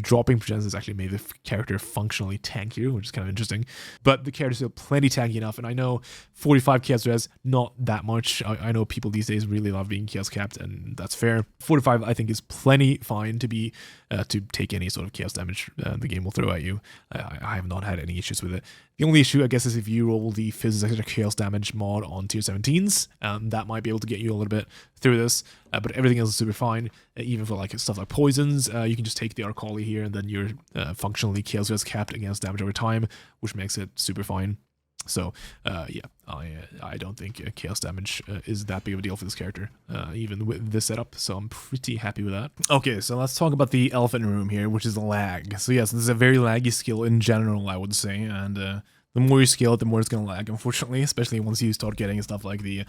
dropping Progenesis actually made the character functionally tankier, which is kind of interesting. But the character's still plenty tanky enough, and I know 45 Chaos Res, not that much. I know people these days really love being Chaos capped, and that's fair. 45, I think, is plenty fine to be to take any sort of Chaos damage the game will throw at you. I have not had any issues with it. The only issue, I guess, is if you roll the Phys Chaos damage mod on tier 17s, that might be able to get you a little bit through this, but everything else is super fine. Even for like stuff like poisons, you can just take the Arcali here, and then you're functionally Chaos Res capped against damage over time, which makes it super fine. So, yeah, I don't think Chaos damage is that big of a deal for this character, even with this setup, so I'm pretty happy with that. Okay, so let's talk about the elephant in the room here, which is lag. So yes, this is a very laggy skill in general, I would say, and the more you scale it, the more it's going to lag, unfortunately, especially once you start getting stuff like the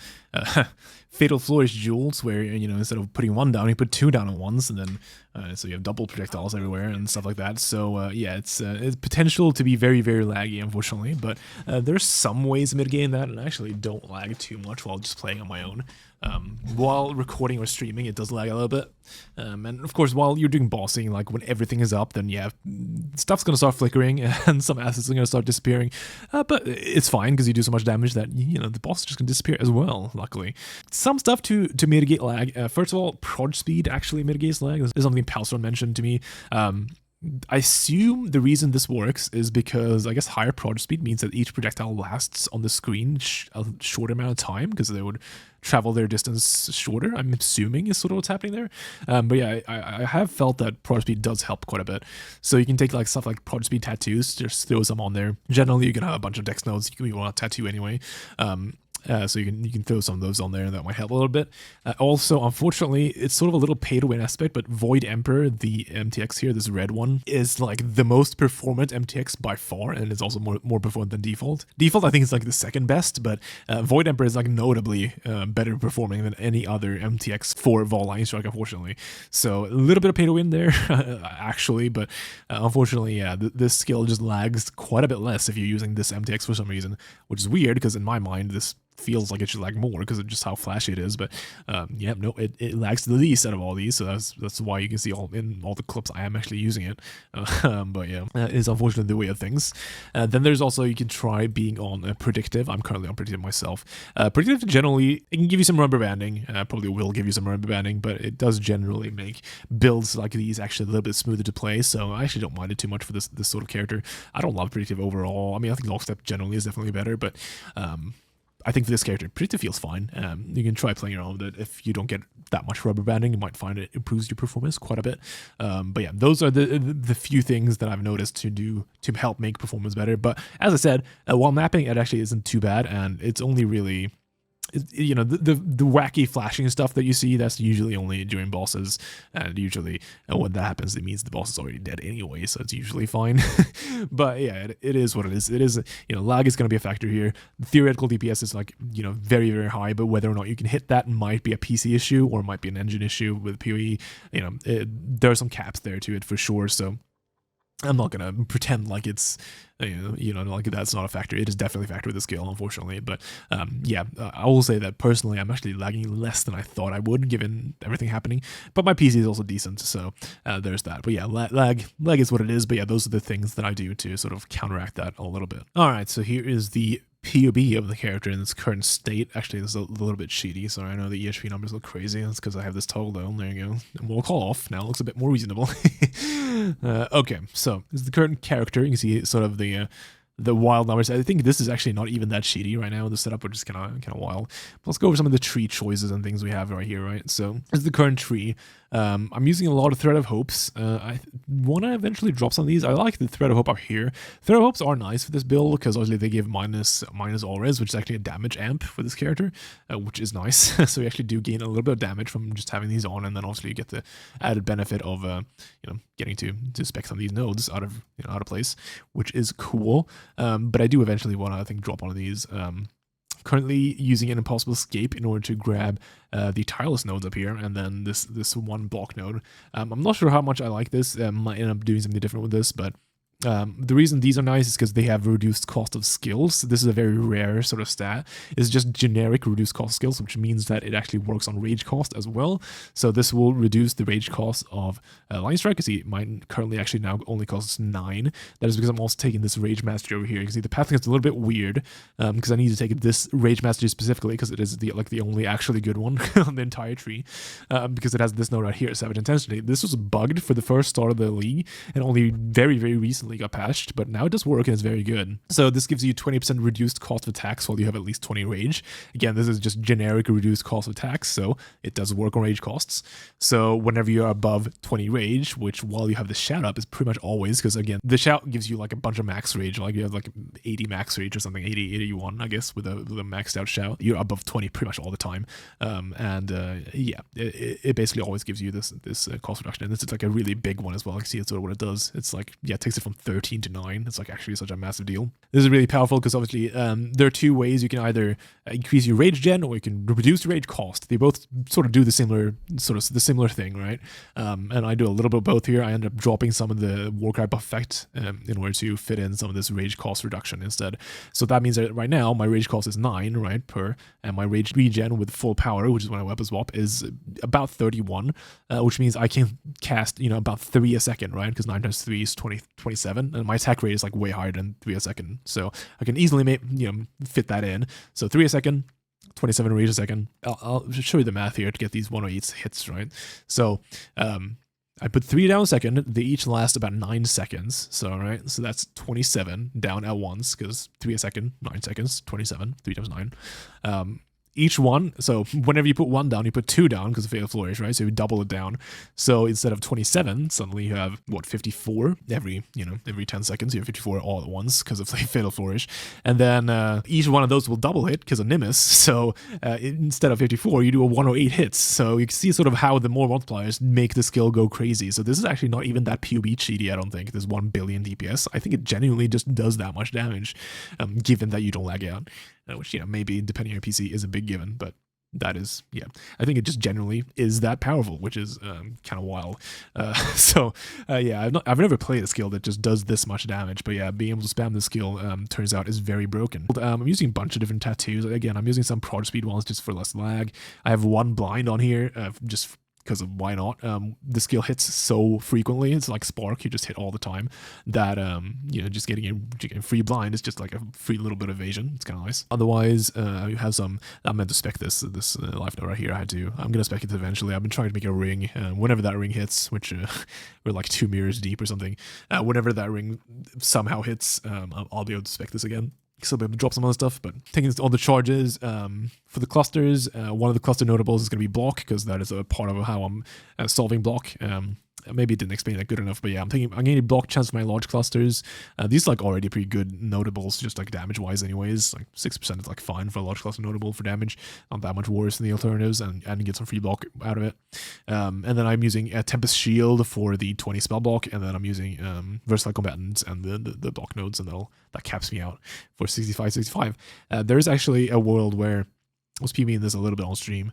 Fatal Flourish Jewels, where, you know, instead of putting one down, you put two down at once, and then so you have double projectiles everywhere and stuff like that. So yeah, it's potential to be very, very laggy, unfortunately, but there's some ways of mitigating that, and I actually don't lag too much while just playing on my own. While recording or streaming, it does lag a little bit. And of course, while you're doing bossing, like when everything is up, then yeah, stuff's gonna start flickering and some assets are gonna start disappearing. But it's fine because you do so much damage that, you know, the boss is just gonna disappear as well, luckily. Some stuff to mitigate lag. First of all, prod speed actually mitigates lag. This is something Palstone mentioned to me. I assume the reason this works is because I guess higher prod speed means that each projectile lasts on the screen a shorter amount of time because they would travel their distance shorter. I'm assuming is sort of what's happening there. But yeah, I have felt that prod speed does help quite a bit. So you can take like stuff like prod speed tattoos, just throw some on there. Generally, you can have a bunch of dex nodes you want to tattoo anyway. So you can throw some of those on there, and that might help a little bit. Also, unfortunately, it's sort of a little pay-to-win aspect, but Void Emperor, the MTX here, this red one, is like the most performant MTX by far, and it's also more performant than Default. Default, I think, is like the second best, but Void Emperor is like notably better performing than any other MTX for Vaal Lightning Strike, unfortunately. So a little bit of pay-to-win there, actually, but unfortunately, yeah, this skill just lags quite a bit less if you're using this MTX for some reason, which is weird because in my mind, this feels like it should lag more because of just how flashy it is, but yeah, no, it lags the least out of all these, so that's why you can see in all the clips I am actually using it. But yeah, it is unfortunately the way of things. Then there's also, you can try being on predictive. I'm currently on predictive myself. Predictive generally, it can give you some rubber banding, probably will give you some rubber banding, but it does generally make builds like these actually a little bit smoother to play, so I actually don't mind it too much for this sort of character. I don't love predictive overall. I mean, I think lockstep generally is definitely better, but I think for this character, predictive feels fine. You can try playing around with it. If you don't get that much rubber banding, you might find it improves your performance quite a bit. But yeah, those are the few things that I've noticed to help make performance better. But as I said, while mapping, it actually isn't too bad, and it's only really, you know, the wacky flashing stuff that you see, that's usually only during bosses, and usually when that happens, it means the boss is already dead anyway, so it's usually fine. But yeah, it is what it is. It is, you know, lag is going to be a factor here. The theoretical DPS is like, you know, very, very high, but whether or not you can hit that might be a PC issue or might be an engine issue with POE. You know, there are some caps there to it for sure, so I'm not gonna pretend like it's, you know, like that's not a factor. It is definitely a factor with the skill, unfortunately. But yeah, I will say that personally, I'm actually lagging less than I thought I would, given everything happening. But my PC is also decent, so there's that. But yeah, lag is what it is. But yeah, those are the things that I do to sort of counteract that a little bit. All right, so here is the POB of the character in its current state. Actually, this is a little bit cheaty. Sorry, I know the EHP numbers look crazy. That's because I have this toggle on. There you go. And we'll call off. Now it looks a bit more reasonable. Okay, so this is the current character. You can see sort of the wild numbers. I think this is actually not even that cheaty right now. The setup are just kind of wild. But let's go over some of the tree choices and things we have right here, right? So this is the current tree. I'm using a lot of Thread of Hopes. I want to eventually drop some of these. I like the Thread of Hope up here. Thread of Hopes are nice for this build because obviously they give minus all res, which is actually a damage amp for this character, which is nice. So you actually do gain a little bit of damage from just having these on, and then obviously you get the added benefit of you know, getting to spec some of these nodes out of place, which is cool. But I do eventually want to, I think, drop one of these. Currently using an Impossible Escape in order to grab the Tireless nodes up here, and then this one block node. I'm not sure how much I like this. Might end up doing something different with this, but the reason these are nice is because they have reduced cost of skills. This is a very rare sort of stat. It's just generic reduced cost skills, which means that it actually works on rage cost as well. So this will reduce the rage cost of Lightning Strike. You see, mine currently actually now only costs 9. That is because I'm also taking this Rage Mastery over here. You can see the pathing is a little bit weird because I need to take this Rage Mastery specifically because it is the only actually good one on the entire tree, because it has this node right here, Savage Intensity. This was bugged for the first start of the league and only very, very recently got patched, but now it does work and it's very good. So this gives you 20% reduced cost of attacks while you have at least 20 rage. Again, this is just generic reduced cost of attacks, so it does work on rage costs. So whenever you're above 20 rage, which while you have the shout up is pretty much always, because again, the shout gives you like a bunch of max rage, like you have like 80 max rage or something, 80, 81, I guess, with a maxed out shout. You're above 20 pretty much all the time. Yeah, it basically always gives you this cost reduction, and this is like a really big one as well. I can see it's sort of what it does. It's like, yeah, it takes it from 13 to 9. It's like actually such a massive deal. This is really powerful because obviously there are two ways you can either increase your rage gen or you can reduce the rage cost. They both sort of do the similar thing, right? And I do a little bit of both here. I end up dropping some of the Warcry buff effect in order to fit in some of this rage cost reduction instead. So that means that right now my rage cost is 9, right, per, and my rage regen with full power, which is when I weapon swap, is about 31, which means I can cast, you know, about 3 a second, right? Because 9 times 3 is 27, and my attack rate is like way higher than 3 a second. So I can easily make, you know, fit that in. So 3 a second, 27 rage a second. I'll show you the math here to get these 108 hits, right? So I put 3 down a second. They each last about 9 seconds. So, right, so that's 27 down at once, because 3 a second, 9 seconds, 27, 3 times 9. Each one, so whenever you put 1 down, you put 2 down because of Fatal Flourish, right? So you double it down. So instead of 27, suddenly you have, what, 54 every 10 seconds. You have 54 all at once because of Fatal Flourish. And then each one of those will double hit because of Nimbus. So instead of 54, you do a 108 hits. So you can see sort of how the more multipliers make the skill go crazy. So this is actually not even that POE cheaty, I don't think. There's 1 billion DPS. I think it genuinely just does that much damage, given that you don't lag out. Which, you know, maybe depending on your PC is a big given, but that is, yeah, I think it just generally is that powerful, which is kind of wild. Yeah, I've never played a skill that just does this much damage, but yeah, being able to spam this skill turns out is very broken. I'm using a bunch of different tattoos. Again, I'm using some prod speed ones just for less lag. I have 1 blind on here, just because of why not. The skill hits so frequently, it's like Spark, you just hit all the time, that you know, just getting a free blind is just like a free little bit of evasion. It's kind of nice. Otherwise, you have some, I meant to spec this life note right here. I'm gonna spec it eventually. I've been trying to make a ring, whenever that ring hits, which we're like 2 mirrors deep or something. Whenever that ring somehow hits, I'll be able to spec this again. So I'll be able to drop some other stuff, but taking all the charges for the clusters, one of the cluster notables is going to be block, because that is a part of how I'm solving block. Maybe it didn't explain that good enough, but yeah, I'm thinking I'm going to block chance for my large clusters. These are like already pretty good notables, just like damage wise anyways. Like 6% is like fine for a large cluster notable for damage. Not that much worse than the alternatives, and get some free block out of it. And then I'm using a Tempest Shield for the 20 spell block, and then I'm using Versatile Combatants and the block nodes, and that caps me out for 65. There is actually a world where, I was PvPing this a little bit on stream.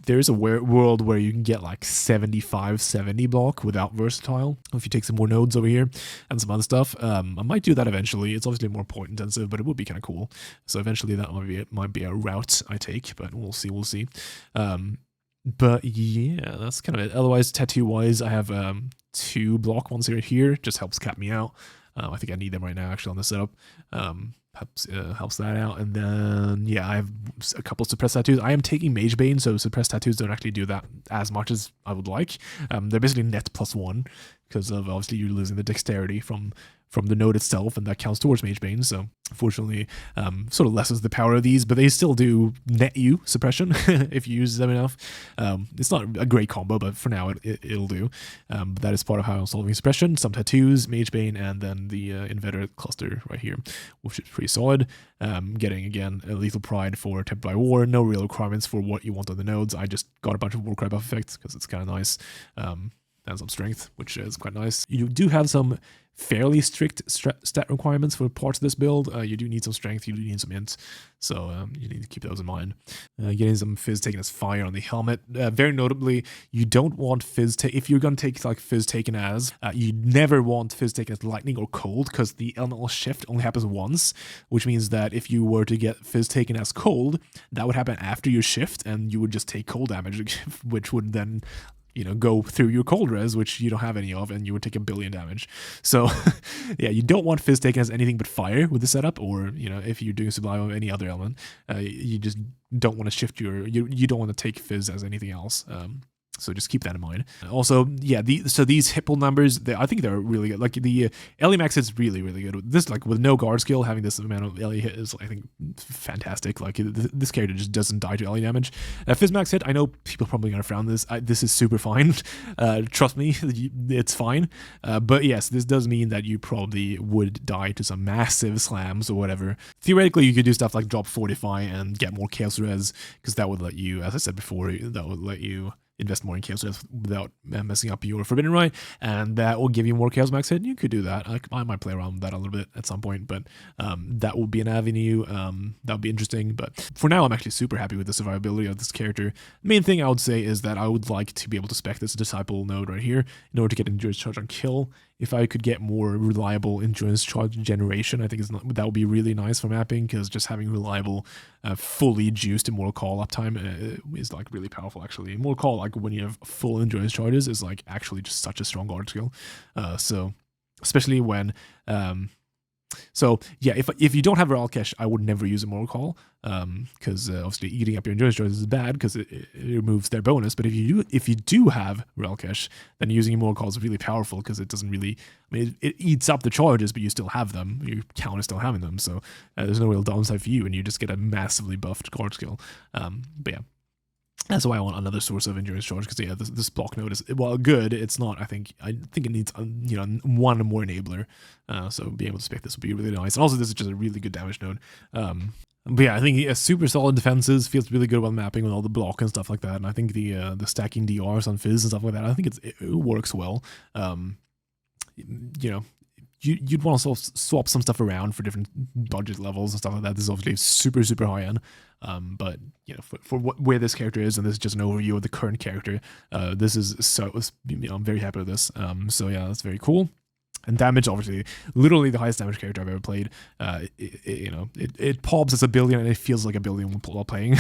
There is a world where you can get like 75-70 block without versatile if you take some more nodes over here and some other stuff. I might do that eventually. It's obviously more point intensive, but it would be kind of cool. So eventually that might be a route I take, but we'll see. But yeah, that's kind of it. Otherwise, tattoo wise, I have 2 block ones here. Just helps cap me out. I think I need them right now actually on the setup. Helps that out. And then yeah, I have a couple suppressed tattoos. I am taking Magebane, so suppressed tattoos don't actually do that as much as I would like. They're basically net +1 because of obviously you're losing the dexterity from the node itself, and that counts towards Magebane. So unfortunately, sort of lessens the power of these, but they still do net you suppression if you use them enough. It's not a great combo, but for now it'll do. But that is part of how I'm solving suppression. Some tattoos, Magebane, and then the Inveterate cluster right here, which is pretty solid. Getting again a Lethal Pride for Tempered by War. No real requirements for what you want on the nodes. I just got a bunch of Warcry buff effects because it's kind of nice. And some strength, which is quite nice. You do have some fairly strict stat requirements for parts of this build. You do need some strength, you do need some int, so you need to keep those in mind. Getting some Phys taken as fire on the helmet. Very notably, you don't want Phys if you're going to take like Phys taken as, you never want Phys taken as lightning or cold, because the elemental shift only happens once, which means that if you were to get Phys taken as cold, that would happen after your shift, and you would just take cold damage, which would then, you know, go through your cold res, which you don't have any of, and you would take 1 billion damage. So yeah, you don't want Phys taken as anything but fire with the setup, or, you know, if you're doing Sublime of any other element, you just don't want to shift you don't want to take Phys as anything else. So just keep that in mind. Also, yeah, so these hit pool numbers, I think they're really good. Like the Ellie max is really, really good. This, like with no guard skill, having this amount of Ellie hit is, I think, fantastic. Like this character just doesn't die to Ellie damage. Phys max hit, I know people are probably gonna frown this. This is super fine. Trust me, it's fine. But yes, this does mean that you probably would die to some massive slams or whatever. Theoretically, you could do stuff like drop Fortify and get more chaos res, because that would let you, as I said before, that would let you invest more in Chaos Death without messing up your Forbidden Rite, and that will give you more Chaos Max hit. You could do that. I might play around with that a little bit at some point, but that would be an avenue. That would be interesting. But for now, I'm actually super happy with the survivability of this character. The main thing I would say is that I would like to be able to spec this Disciple node right here in order to get Endurance Charge on kill. If I could get more reliable Endurance Charge generation, I think that would be really nice for mapping, because just having reliable, fully juiced Immortal Call uptime is like really powerful actually. Immortal Call, like when you have full Endurance Charges, is like actually just such a strong guard skill. So especially when so yeah, if you don't have Ral Cache, I would never use Immortal Call, because obviously eating up your endurance charges is bad because it removes their bonus. But if you do have Ral Cache, then using Immortal Call is really powerful, because it doesn't really, I mean, it eats up the charges, but you still have them. Your count is still having them, so there's no real downside for you, and you just get a massively buffed guard skill. But yeah. That's why I want another source of endurance charge, because yeah, this block node is, well, good. It's not. I think it needs one more enabler. So being able to spec this would be really nice. And also, this is just a really good damage node. But yeah, I think super solid defenses, feels really good while mapping with all the block and stuff like that. And I think the stacking DRs on Phys and stuff like that, I think it works well. You'd want to swap some stuff around for different budget levels and stuff like that. This is obviously super high end, but for where this character is, and this is just an overview of the current character, this is I'm very happy with this. So yeah, that's very cool. And damage, obviously, literally the highest damage character I've ever played. It pops as a billion, and it feels like a billion while playing.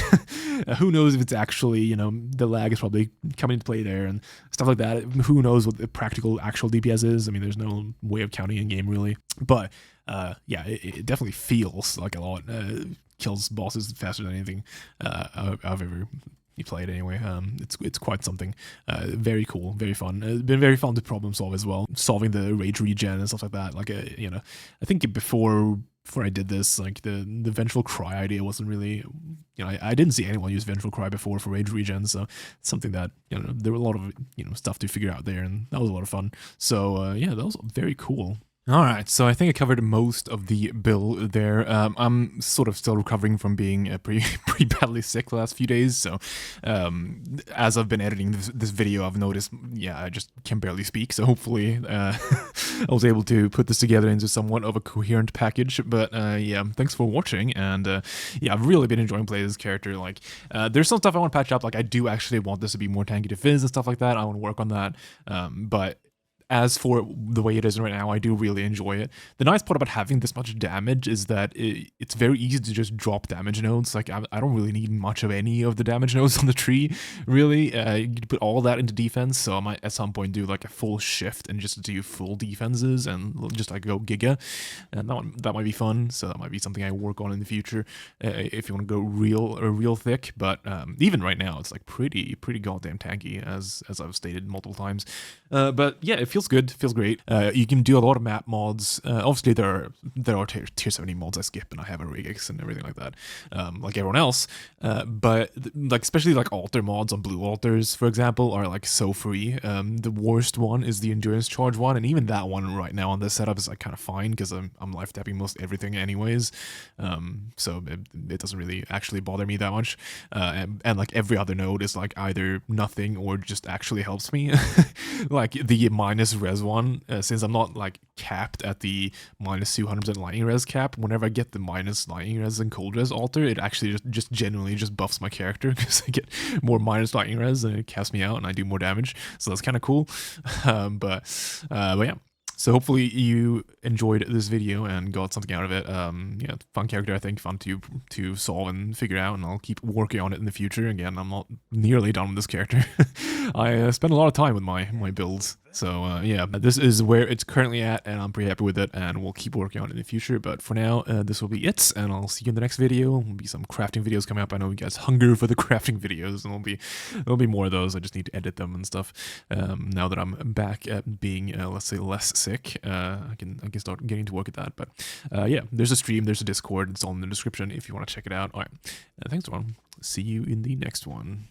Who knows if it's actually, the lag is probably coming into play there and stuff like that. Who knows what the practical actual DPS is? I mean, there's no way of counting in game really. But yeah, it definitely feels like a lot. Kills bosses faster than anything I've ever played anyway. It's quite something. Very cool, very fun. It's been very fun to problem solve as well, solving the rage regen and stuff like that. Like I think before I did this, like the Vengeful Cry idea wasn't really, I didn't see anyone use Vengeful Cry before for rage regen, so it's something that there were a lot of stuff to figure out there, and that was a lot of fun. So yeah, that was very cool. Alright, so I think I covered most of the build there. I'm sort of still recovering from being pretty badly sick the last few days, so as I've been editing this video, I've noticed, yeah, I just can barely speak, so hopefully I was able to put this together into somewhat of a coherent package. But yeah, thanks for watching, and yeah, I've really been enjoying playing this character. Like, there's some stuff I want to patch up, like I do actually want this to be more tanky to Phys and stuff like that. I want to work on that, but as for the way it is right now, I do really enjoy it. The nice part about having this much damage is that it's very easy to just drop damage nodes. Like, I don't really need much of any of the damage nodes on the tree, really. You can put all that into defense, so I might at some point do like a full shift and just do full defenses and just like go giga. And that might be fun, so that might be something I work on in the future if you want to go real thick. But even right now, it's like pretty goddamn tanky, as I've stated multiple times. But yeah, it feels good, feels great. You can do a lot of map mods. Obviously, there are tier 70 mods I skip, and I have a regix and everything like that, like everyone else. But like especially like altar mods on blue altars, for example, are like so free. The worst one is the endurance charge one, and even that one right now on this setup is like kind of fine because I'm life tapping most everything anyways. So it doesn't really actually bother me that much. And like every other node is like either nothing or just actually helps me. Like the minus res one, since I'm not like capped at the minus 200% lightning res cap, whenever I get the minus lightning res and cold res altar, it actually just genuinely just buffs my character because I get more minus lightning res and it casts me out and I do more damage. So that's kind of cool. But yeah. So hopefully you enjoyed this video and got something out of it. Yeah, fun character, I think, fun to solve and figure out, and I'll keep working on it in the future. Again, I'm not nearly done with this character. I spend a lot of time with my builds. So yeah, this is where it's currently at, and I'm pretty happy with it, and we'll keep working on it in the future. But for now, this will be it, and I'll see you in the next video. There'll be some crafting videos coming up. I know you guys hunger for the crafting videos, and there'll be more of those. I just need to edit them and stuff. Now that I'm back at being, let's say, less sick, I can start getting to work at that. But yeah, there's a stream, there's a Discord. It's all in the description if you want to check it out. All right, thanks everyone. See you in the next one.